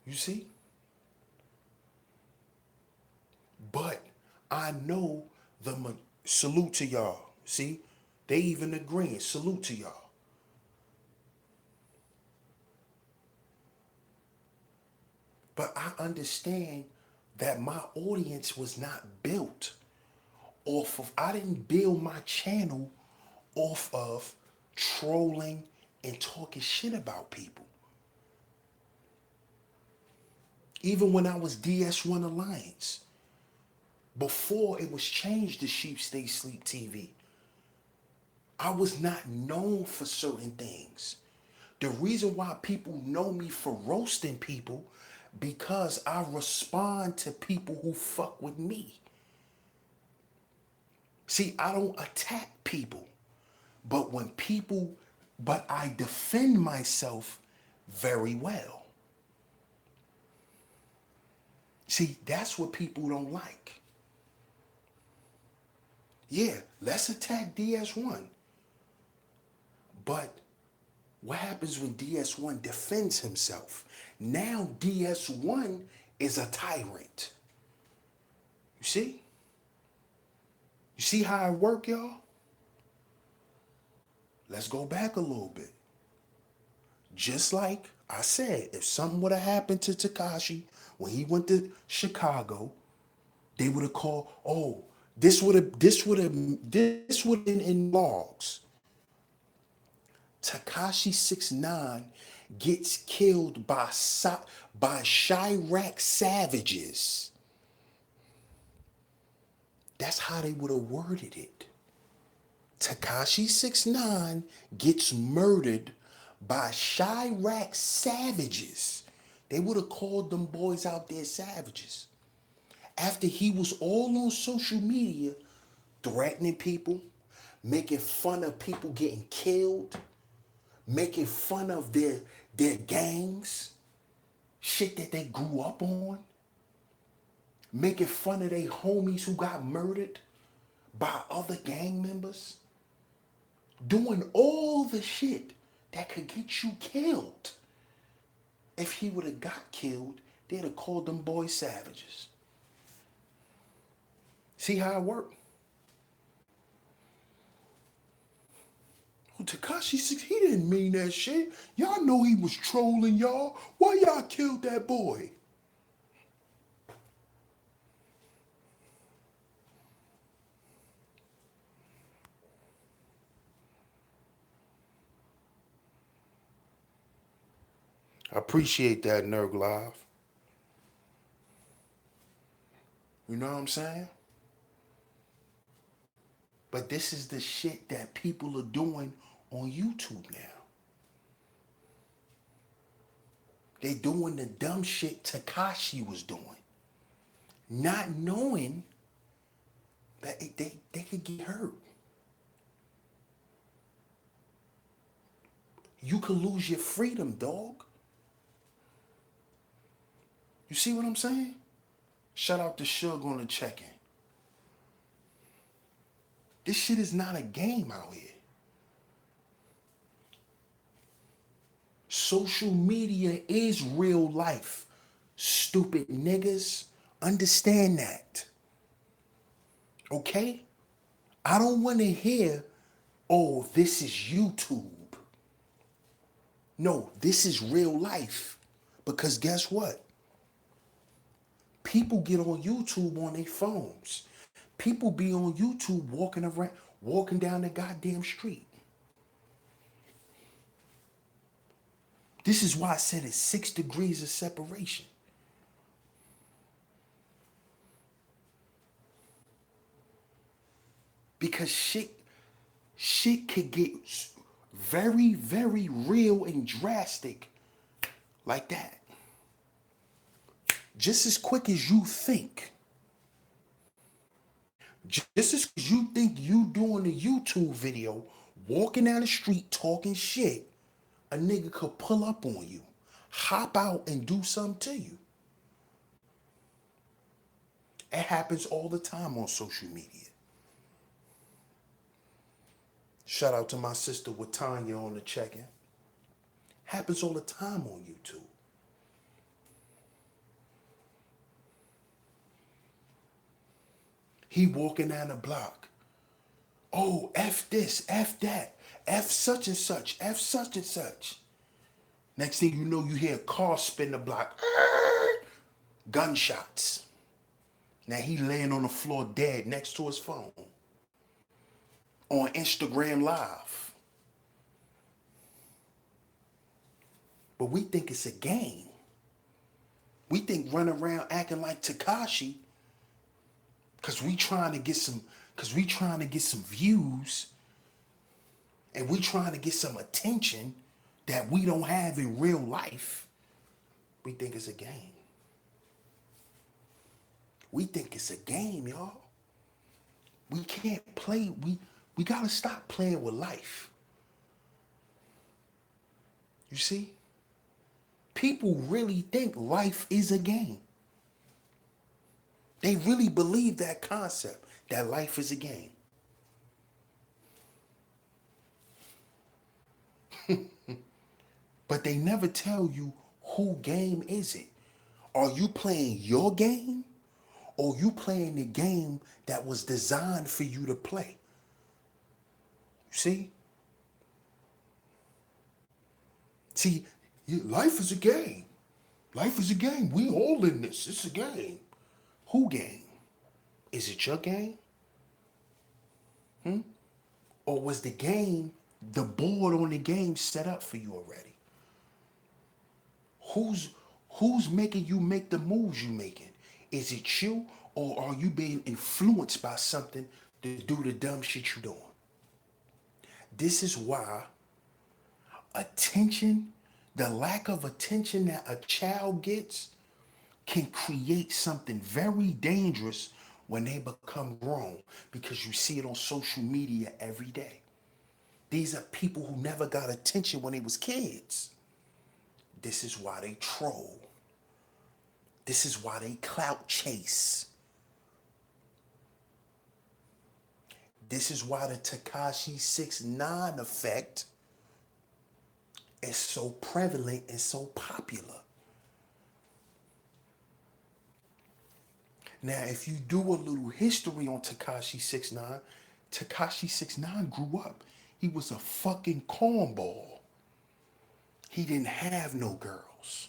You see? But I know salute to y'all. See? They even agreeing. Salute to y'all. But I understand that my audience was not built off of, I didn't build my channel off of trolling and talking shit about people. Even when I was DS1 Alliance, Before it was changed to Sheep Stay Sleep TV, I was not known for certain things. The reason why people know me for roasting people, because I respond to people who fuck with me. See, I don't attack people, but but I defend myself very well. See, that's what people don't like. Yeah, let's attack DS1. But what happens when DS1 defends himself? Now DS1 is a tyrant. You see? You see how it work, y'all? Let's go back a little bit. Just like I said, if something would have happened to Tekashi when he went to Chicago, they would have called, oh, this would have been in logs. Tekashi 69 gets killed by Chirac savages. That's how they would have worded it. Tekashi 69 gets murdered by Chirac savages. They would have called them boys out there savages. After he was all on social media threatening people, making fun of people getting killed, making fun of their gangs, shit that they grew up on, making fun of their homies who got murdered by other gang members, doing all the shit that could get you killed. If he would have got killed, they'd have called them boys savages. See how it worked? Well, Tekashi 6, he didn't mean that shit. Y'all know he was trolling y'all. Why y'all killed that boy? I appreciate that, Nerg Live. You know what I'm saying? But this is the shit that people are doing on YouTube now. They doing the dumb shit Tekashi was doing. Not knowing that they could get hurt. You could lose your freedom, dog. You see what I'm saying? Shout out to Suge on the check-in. This shit is not a game out here. Social media is real life. Stupid niggas. Understand that. Okay? I don't want to hear, oh, this is YouTube. No, this is real life. Because guess what? People get on YouTube on their phones. People be on YouTube walking down the goddamn street. This is why I said it's 6 degrees of separation. Because shit could get very, very real and drastic like that. Just as quick as you think. Just as you think you doing a YouTube video, walking down the street talking shit, a nigga could pull up on you, hop out and do something to you. It happens all the time on social media. Shout out to my sister with Tanya on the check-in. Happens all the time on YouTube. He walking down the block. Oh, F this, F that, F such and such, F such and such. Next thing you know, you hear a car spin the block. Gunshots. Now he laying on the floor dead next to his phone. On Instagram Live. But we think it's a game. We think running around acting like Tekashi Cause we trying to get some, cause we trying to get some views, and we trying to get some attention that we don't have in real life. We think it's a game. We think it's a game, y'all. We can't play. We gotta stop playing with life. You see? People really think life is a game. They really believe that concept, that life is a game. But they never tell you who game is it. Are you playing your game, or you playing the game that was designed for you to play? You see? See, life is a game. Life is a game. We all in this. It's a game. Who game? Is it your game? Or was the game, the board on the game set up for you already? Who's who's making you make the moves you making? Is it you, or are you being influenced by something to do the dumb shit you doing? This is why attention, the lack of attention that a child gets can create something very dangerous when they become grown, because you see it on social media every day. These are people who never got attention when they was kids. This is why they troll. This is why they clout chase. This is why the Tekashi 69 effect is so prevalent and so popular. Now, if you do a little history on Tekashi 69, Tekashi 69 grew up. He was a fucking cornball. He didn't have no girls.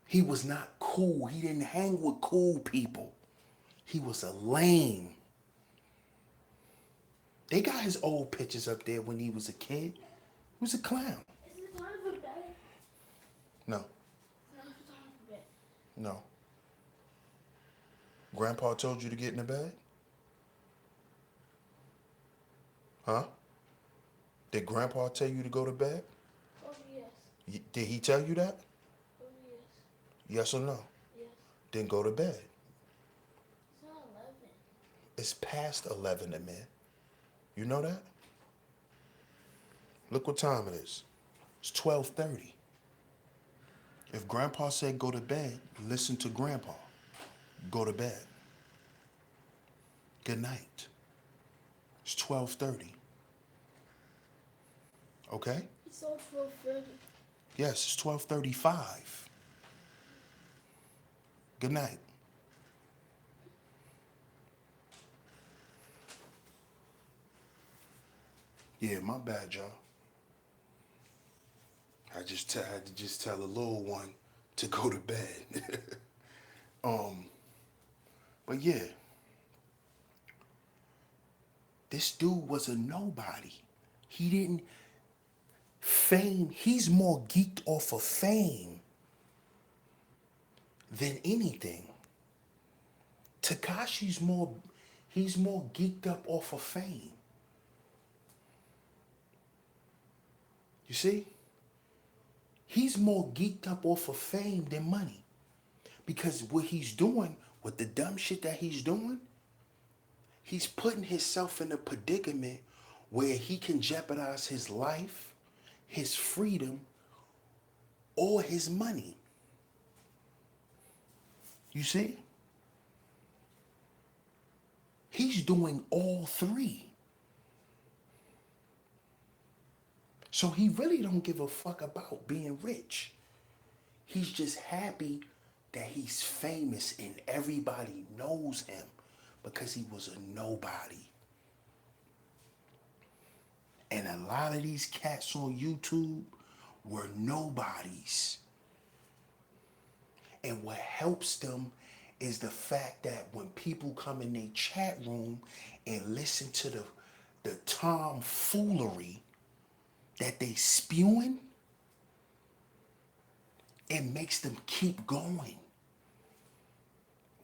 He was not cool. He didn't hang with cool people. He was a lame. They got his old pictures up there when he was a kid. He was a clown. Is it time for bed? No. No. Grandpa told you to get in the bed? Huh? Did Grandpa tell you to go to bed? Oh, yes. Did he tell you that? Oh, yes. Yes or no? Yes. Then go to bed. It's not 11. It's past 11, man. You know that? Look what time it is. It's 12:30. If Grandpa said go to bed, listen to Grandpa. Go to bed. Good night. It's 12:30. Okay? It's all 12:30. Yes, it's 12:35. Good night. Yeah, my bad, y'all. I had to just tell a little one to go to bed. But yeah, this dude was a nobody. He didn't fame. He's more geeked off of fame than anything. He's more geeked up off of fame. You see? He's more geeked up off of fame than money. Because what he's doing, with the dumb shit that he's doing, he's putting himself in a predicament where he can jeopardize his life, his freedom, or his money. You see? He's doing all three. So he really don't give a fuck about being rich. He's just happy that he's famous and everybody knows him because he was a nobody. And a lot of these cats on YouTube were nobodies. And what helps them is the fact that when people come in their chat room and listen to the tomfoolery that they spewing, it makes them keep going.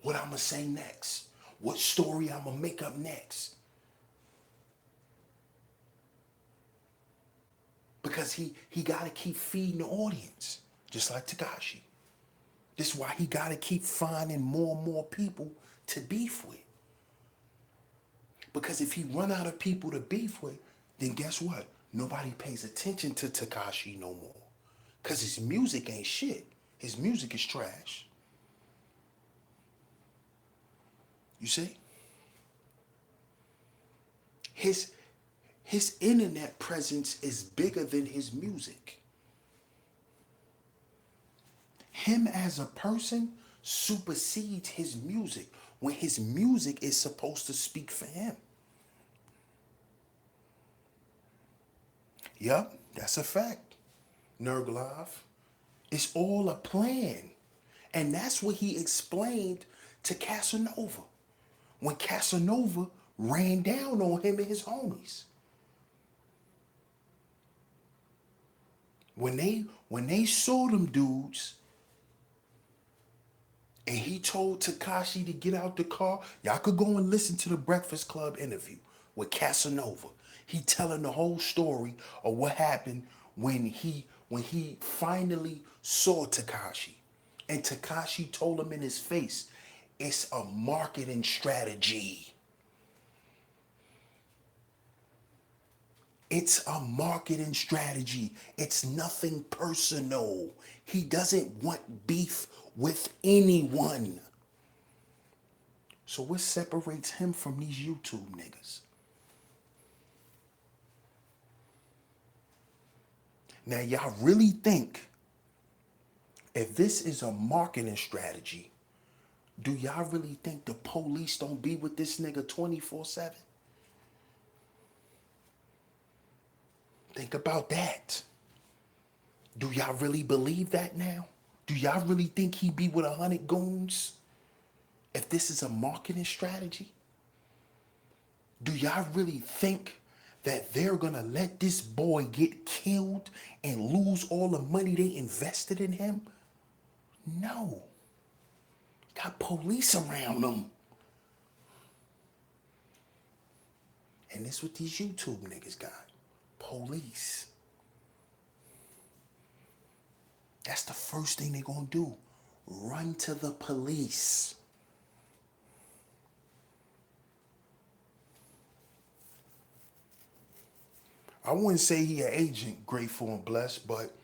what I'm going to say next, what story I'm going to make up next. Because he got to keep feeding the audience, just like Tekashi. This is why he got to keep finding more and more people to beef with. Because if he run out of people to beef with, then guess what? Nobody pays attention to Tekashi no more. Because his music ain't shit. His music is trash. You see? His internet presence is bigger than his music. Him as a person supersedes his music when his music is supposed to speak for him. Yup, that's a fact. Nurglev. It's all a plan. And that's what he explained to Casanova. When Casanova ran down on him and his homies. When they saw them dudes, and he told Tekashi to get out the car, y'all could go and listen to the Breakfast Club interview with Casanova. He telling the whole story of what happened when he finally saw Tekashi. And Tekashi told him in his face, it's a marketing strategy. It's a marketing strategy. It's nothing personal. He doesn't want beef with anyone. So what separates him from these YouTube niggas? Now y'all really think if this is a marketing strategy, do y'all really think the police don't be with this nigga 24/7? Think about that. Do y'all really believe that now? Do y'all really think he be with 100 goons? If this is a marketing strategy? Do y'all really think that they're gonna let this boy get killed and lose all the money they invested in him? No. Got police around them. And this what these YouTube niggas got. Police. That's the first thing they're gonna do. Run to the police. I wouldn't say he an agent, grateful and blessed, but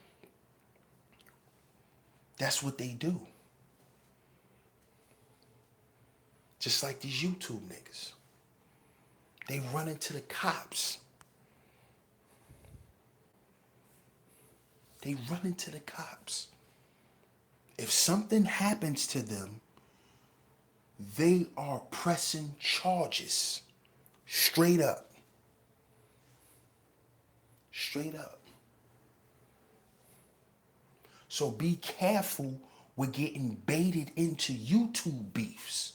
that's what they do. Just like these YouTube niggas. They run into the cops. They run into the cops. If something happens to them, they are pressing charges. Straight up. Straight up. So be careful with getting baited into YouTube beefs.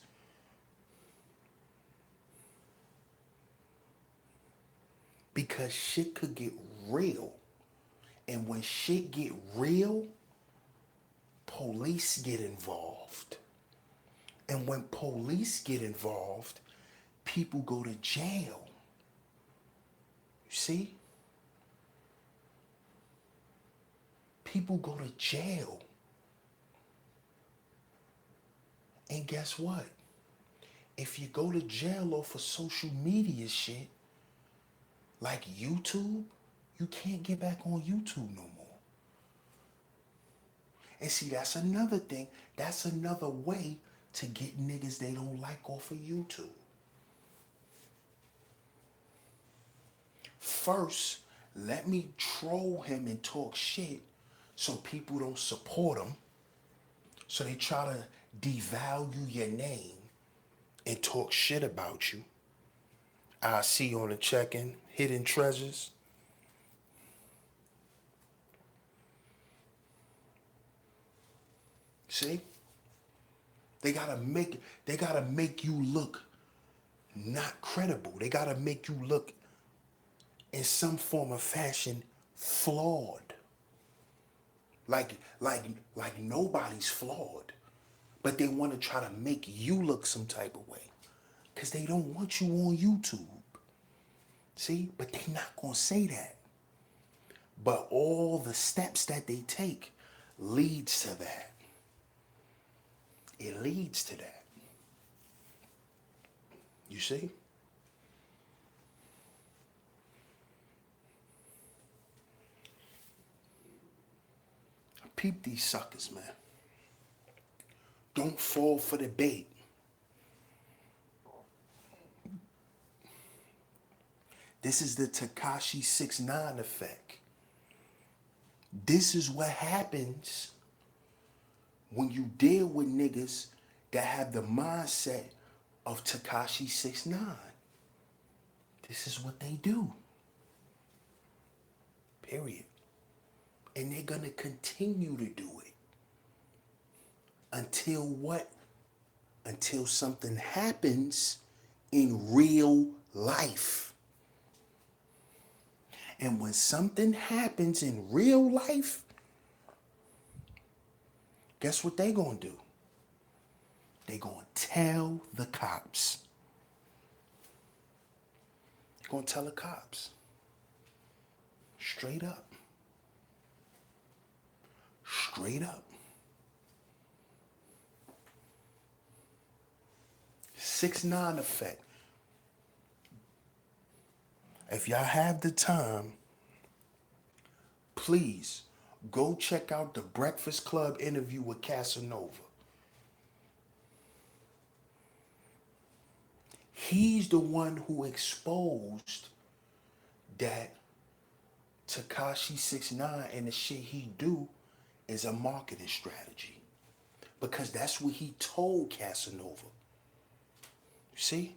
Because shit could get real. And when shit get real, police get involved. And when police get involved, people go to jail. You see? People go to jail. And guess what? If you go to jail off of social media shit, like YouTube, you can't get back on YouTube no more. And see, that's another thing. That's another way to get niggas they don't like off of YouTube. First, let me troll him and talk shit so people don't support him. So they try to devalue your name and talk shit about you. I see on the check-in, hidden treasures. See? They gotta make you look not credible. They gotta make you look in some form of fashion flawed. Like nobody's flawed. But they want to try to make you look some type of way. Because they don't want you on YouTube. See? But they not going to say that. But all the steps that they take leads to that. It leads to that. You see? Peep these suckers, man. Don't fall for the bait. This is the Tekashi69 effect. This is what happens when you deal with niggas that have the mindset of Tekashi69. This is what they do. Period. And they're going to continue to do it. Until what? Until something happens in real life. And when something happens in real life, guess what they gonna do? They gonna tell the cops. They're gonna tell the cops. Straight up. Straight up. 6ix9ine effect. If y'all have the time, please go check out the Breakfast Club interview with Casanova. He's the one who exposed that Tekashi69 and the shit he do is a marketing strategy. Because that's what he told Casanova. You see?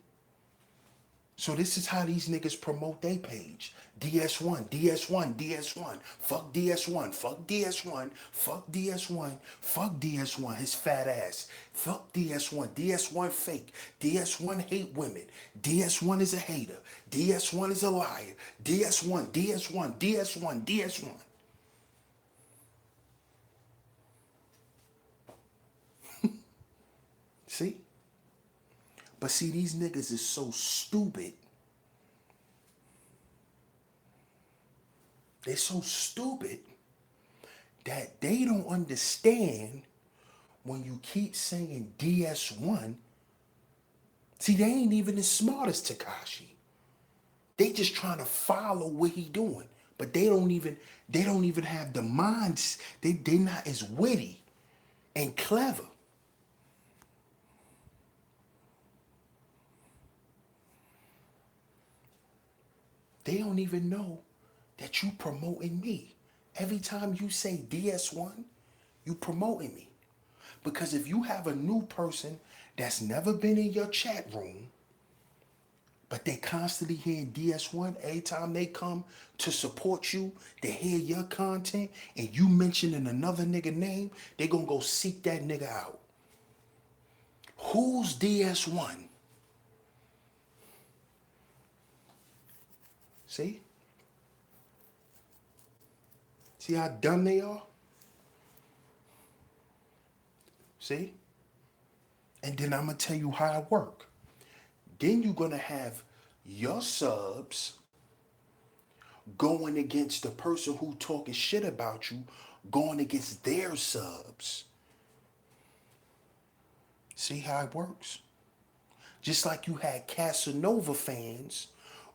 So this is how these niggas promote their page. DS1, DS1, DS1. Fuck DS1, fuck DS1, fuck DS1, fuck DS1, his fat ass. Fuck DS1, DS1 fake. DS1 hate women. DS1 is a hater. DS1 is a liar. DS1, DS1, DS1, DS1. See? But see, these niggas is so stupid. They're so stupid that they don't understand when you keep saying DS1. See, they ain't even as smart as Tekashi. They just trying to follow what he doing. But they don't even have the minds. They not as witty and clever. They don't even know that you promoting me. Every time you say DS1, you promoting me. Because if you have a new person that's never been in your chat room, but they constantly hear DS1, every time they come to support you, they hear your content, and you mentioning another nigga name, they gonna go seek that nigga out. Who's DS1? See? See how dumb they are? See? And then I'm going to tell you how it works. Then you're going to have your subs going against the person who talking shit about you, going against their subs. See how it works? Just like you had Casanova fans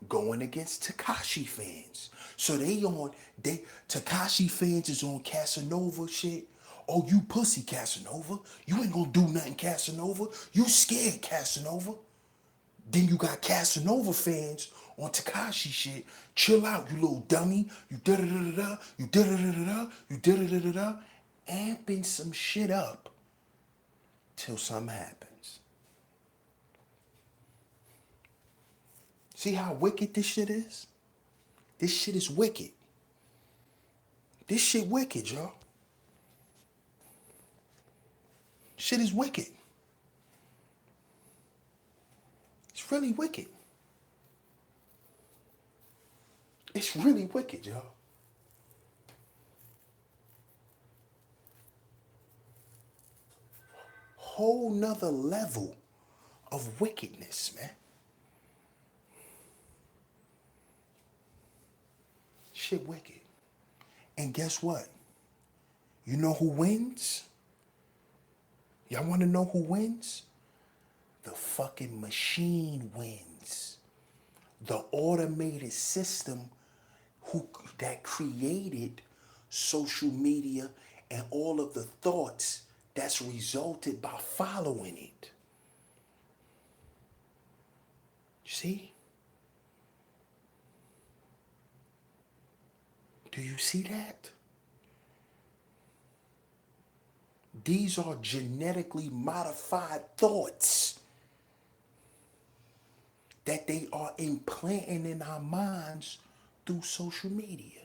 going against Tekashi fans. So Tekashi fans is on Casanova shit. Oh, you pussy, Casanova. You ain't gonna do nothing, Casanova. You scared, Casanova. Then you got Casanova fans on Tekashi shit. Chill out, you little dummy. You da-da-da-da-da. You da-da-da-da-da. You da-da-da-da-da. Amping some shit up till something happens. See how wicked this shit is? This shit is wicked. This shit wicked, y'all. Shit is wicked. It's really wicked. It's really wicked, y'all. whole nother level of wickedness, man. Shit wicked. And guess what? You know who wins? Y'all want to know who wins? The fucking machine wins. The automated system that created social media and all of the thoughts that's resulted by following it. See? Do you see that? These are genetically modified thoughts that they are implanting in our minds through social media.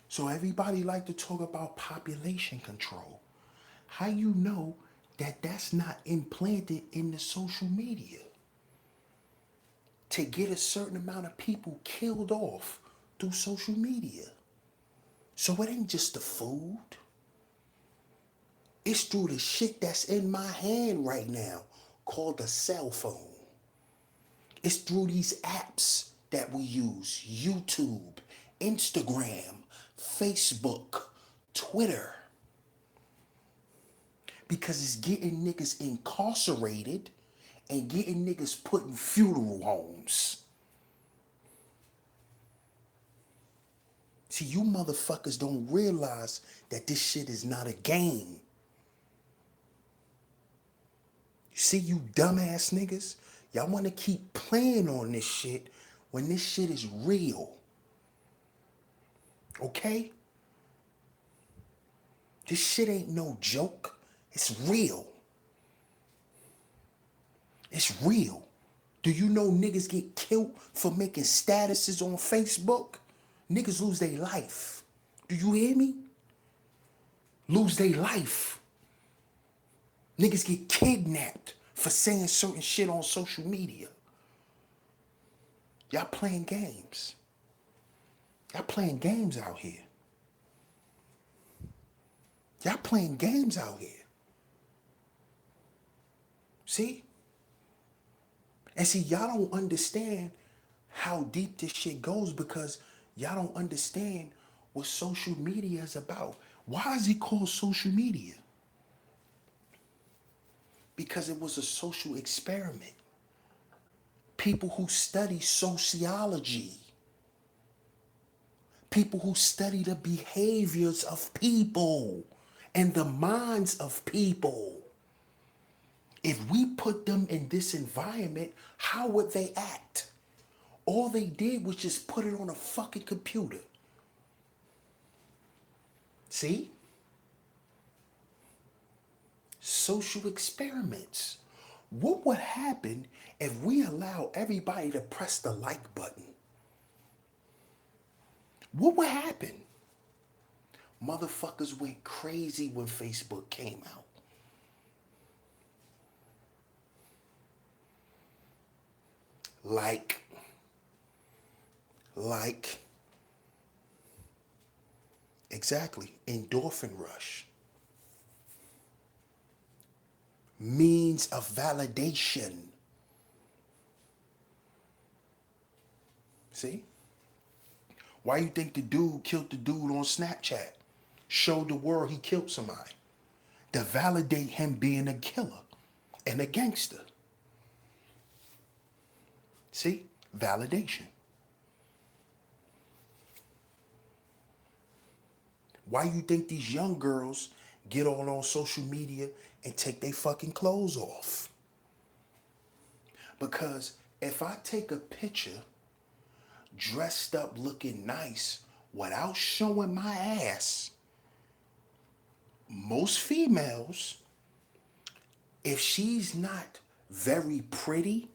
So everybody like to talk about population control. How you know that that's not implanted in the social media? To get a certain amount of people killed off through social media. So it ain't just the food. It's through the shit that's in my hand right now called a cell phone. It's through these apps that we use, YouTube, Instagram, Facebook, Twitter. Because it's getting niggas incarcerated and getting niggas put in funeral homes. See, you motherfuckers don't realize that this shit is not a game. You see, you dumbass niggas, y'all want to keep playing on this shit when this shit is real. Okay? This shit ain't no joke. It's real. It's real. Do you know niggas get killed for making statuses on Facebook? Niggas lose their life. Do you hear me? Lose their life. Niggas get kidnapped for saying certain shit on social media. Y'all playing games. Y'all playing games out here. Y'all playing games out here. See? And see, y'all don't understand how deep this shit goes because y'all don't understand what social media is about. Why is it called social media? Because it was a social experiment. People who study sociology, people who study the behaviors of people and the minds of people. If we put them in this environment, how would they act? All they did was just put it on a fucking computer. See? Social experiments. What would happen if we allow everybody to press the like button? What would happen? Motherfuckers went crazy when Facebook came out. Like, exactly, endorphin rush. Means of validation. See? Why you think the dude killed the dude on Snapchat? Showed the world he killed somebody. To validate him being a killer and a gangster. See? Validation. Why you think these young girls get on social media and take their fucking clothes off? Because if I take a picture dressed up looking nice without showing my ass, most females, if she's not very pretty,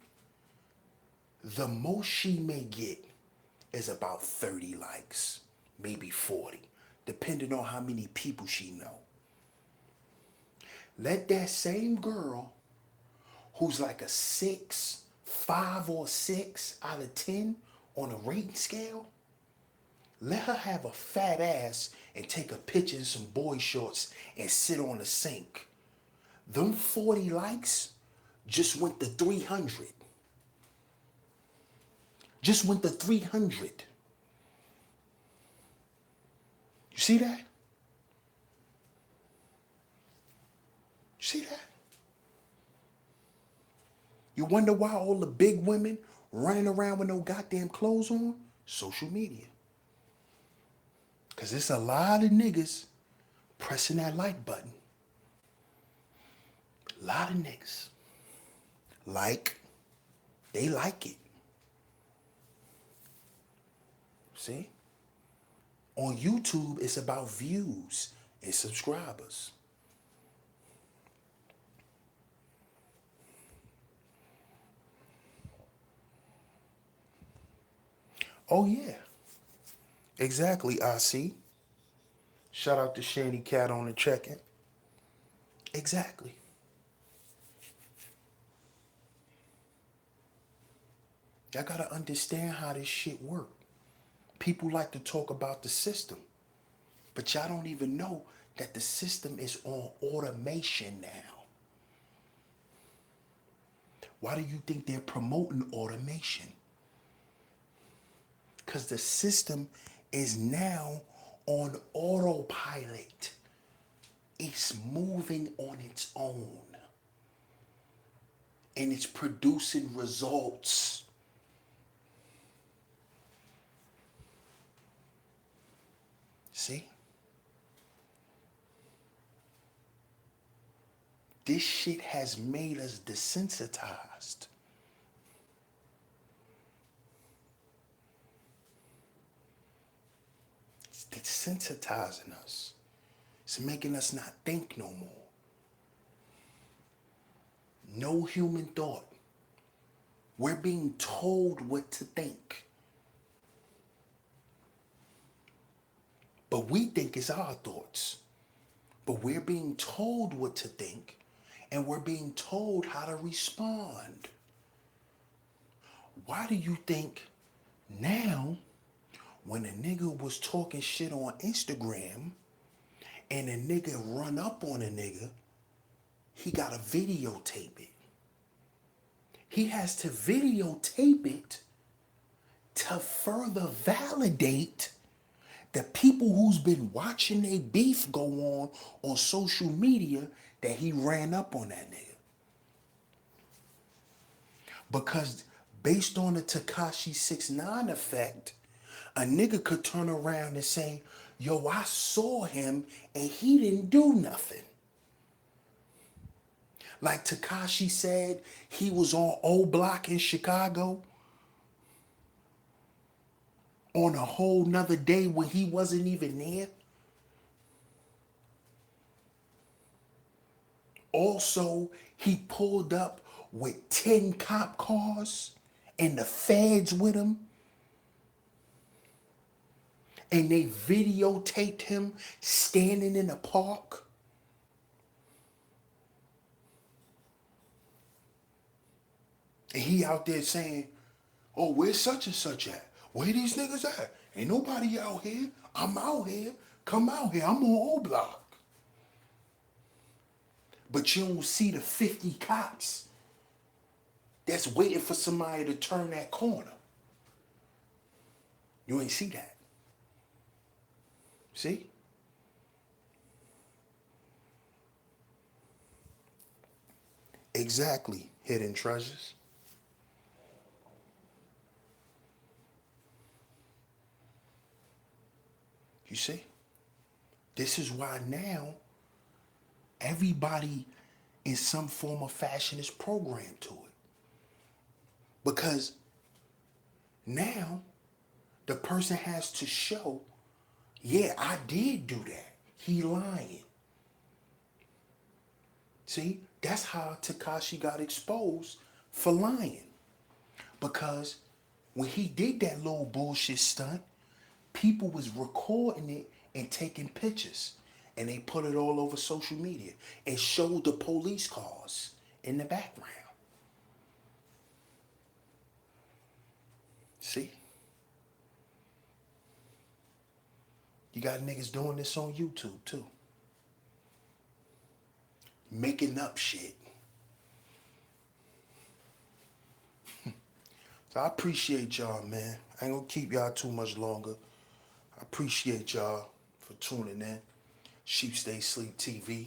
the most she may get is about 30 likes, maybe 40, depending on how many people she know. Let that same girl who's like a 6, 5 or 6 out of 10 on a rating scale, Let her have a fat ass and take a picture in some boy shorts and sit on the sink. Them 40 likes just went to 300. Just went to 300. You see that? You see that? You wonder why all the big women running around with no goddamn clothes on? Social media. Because there's a lot of niggas pressing that like button. A lot of niggas. Like, they like it. See? On YouTube, it's about views and subscribers. Oh, yeah. Exactly, I see. Shout out to Shanny Cat on the check-in. Exactly. Y'all gotta understand how this shit work. People like to talk about the system, but y'all don't even know that the system is on automation now. Why do you think they're promoting automation? Because the system is now on autopilot. It's moving on its own. And it's producing results. See? This shit has made us desensitized. It's desensitizing us. It's making us not think no more. No human thought. We're being told what to think. But we think it's our thoughts. But we're being told what to think, and we're being told how to respond. Why do you think now, when a nigga was talking shit on Instagram, and a nigga run up on a nigga, he gotta videotape it? He has to videotape it to further validate the people who's been watching their beef go on social media that he ran up on that nigga. Because based on the Tekashi69 effect, a nigga could turn around and say, yo, I saw him and he didn't do nothing. Like Tekashi said, he was on O Block in Chicago on a whole nother day when he wasn't even there. Also, he pulled up with 10 cop cars and the feds with him. And they videotaped him standing in a park. And he out there saying, oh, where's such and such at? Where these niggas at? Ain't nobody out here. I'm out here. Come out here. I'm on O Block. But you don't see the 50 cops that's waiting for somebody to turn that corner. You ain't see that. See? Exactly, hidden treasures. You see? This is why now everybody in some form of fashion is programmed to it. Because now the person has to show, yeah, I did do that. He lying. See, that's how Tekashi got exposed for lying. Because when he did that little bullshit stunt, people was recording it and taking pictures. And they put it all over social media and showed the police cars in the background. See? You got niggas doing this on YouTube too. Making up shit. So I appreciate y'all, man. I ain't gonna keep y'all too much longer. I appreciate y'all for tuning in. Sheep Stay Sleep TV.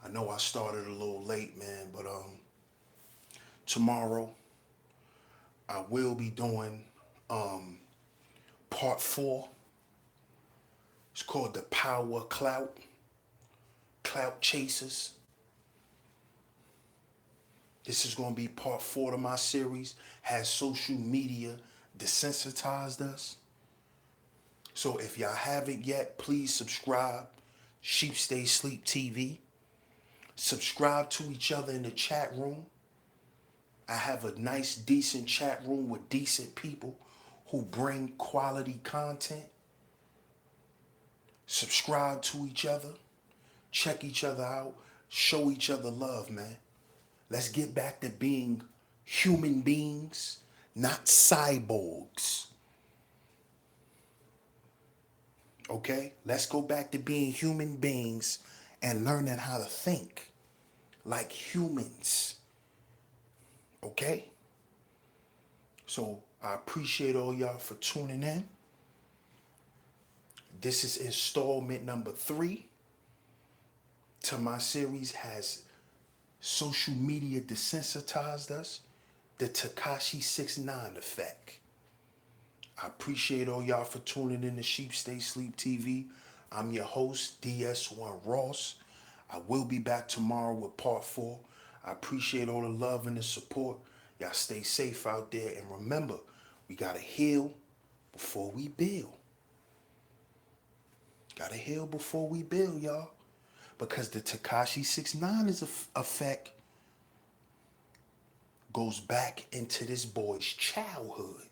I know I started a little late, man, but tomorrow I will be doing part 4. It's called The Power of Clout. Clout Chasers. This is going to be part 4 of my series. Has social media desensitized us? So if y'all haven't yet, please subscribe. Sheep Stay Sleep TV. Subscribe to each other in the chat room. I have a nice, decent chat room with decent people who bring quality content. Subscribe to each other. Check each other out. Show each other love, man. Let's get back to being human beings, not cyborgs. Okay? Let's go back to being human beings and learning how to think like humans. Okay? So I appreciate all y'all for tuning in. This is installment number 3 to my series. Has social media desensitized us? The Tekashi69 effect. I appreciate all y'all for tuning in to Sheep Stay Sleep TV. I'm your host, DS1 Ross. I will be back tomorrow with part 4. I appreciate all the love and the support. Y'all stay safe out there. And remember, we got to heal before we build. Got to heal before we build, y'all. Because the Tekashi69 effect goes back into this boy's childhood.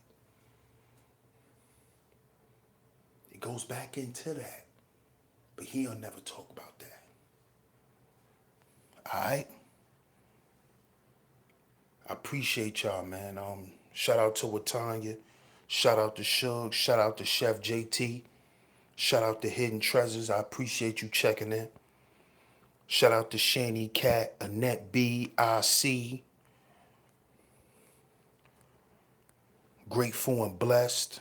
It goes back into that. But he'll never talk about that. All right? I appreciate y'all, man. Shout out to Watanya. Shout out to Suge. Shout out to Chef JT. Shout out to Hidden Treasures. I appreciate you checking in. Shout out to Shani Cat, Annette B, IC. Grateful and Blessed.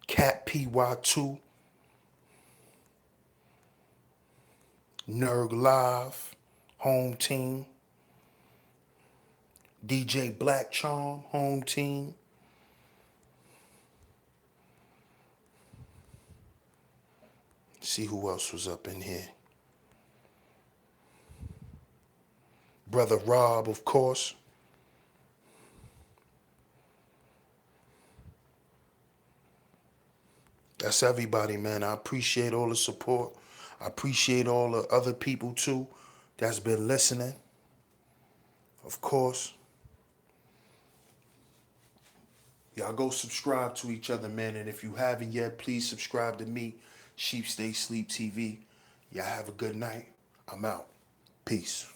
Cat PY2. Nerg Live. Home Team. DJ Black Charm. Home Team. See who else was up in here. Brother Rob, of course. That's everybody, man. I appreciate all the support. I appreciate all the other people, too, that's been listening. Of course. Y'all go subscribe to each other, man. And if you haven't yet, please subscribe to me, Sheep Stay Sleep TV. Y'all have a good night. I'm out. Peace.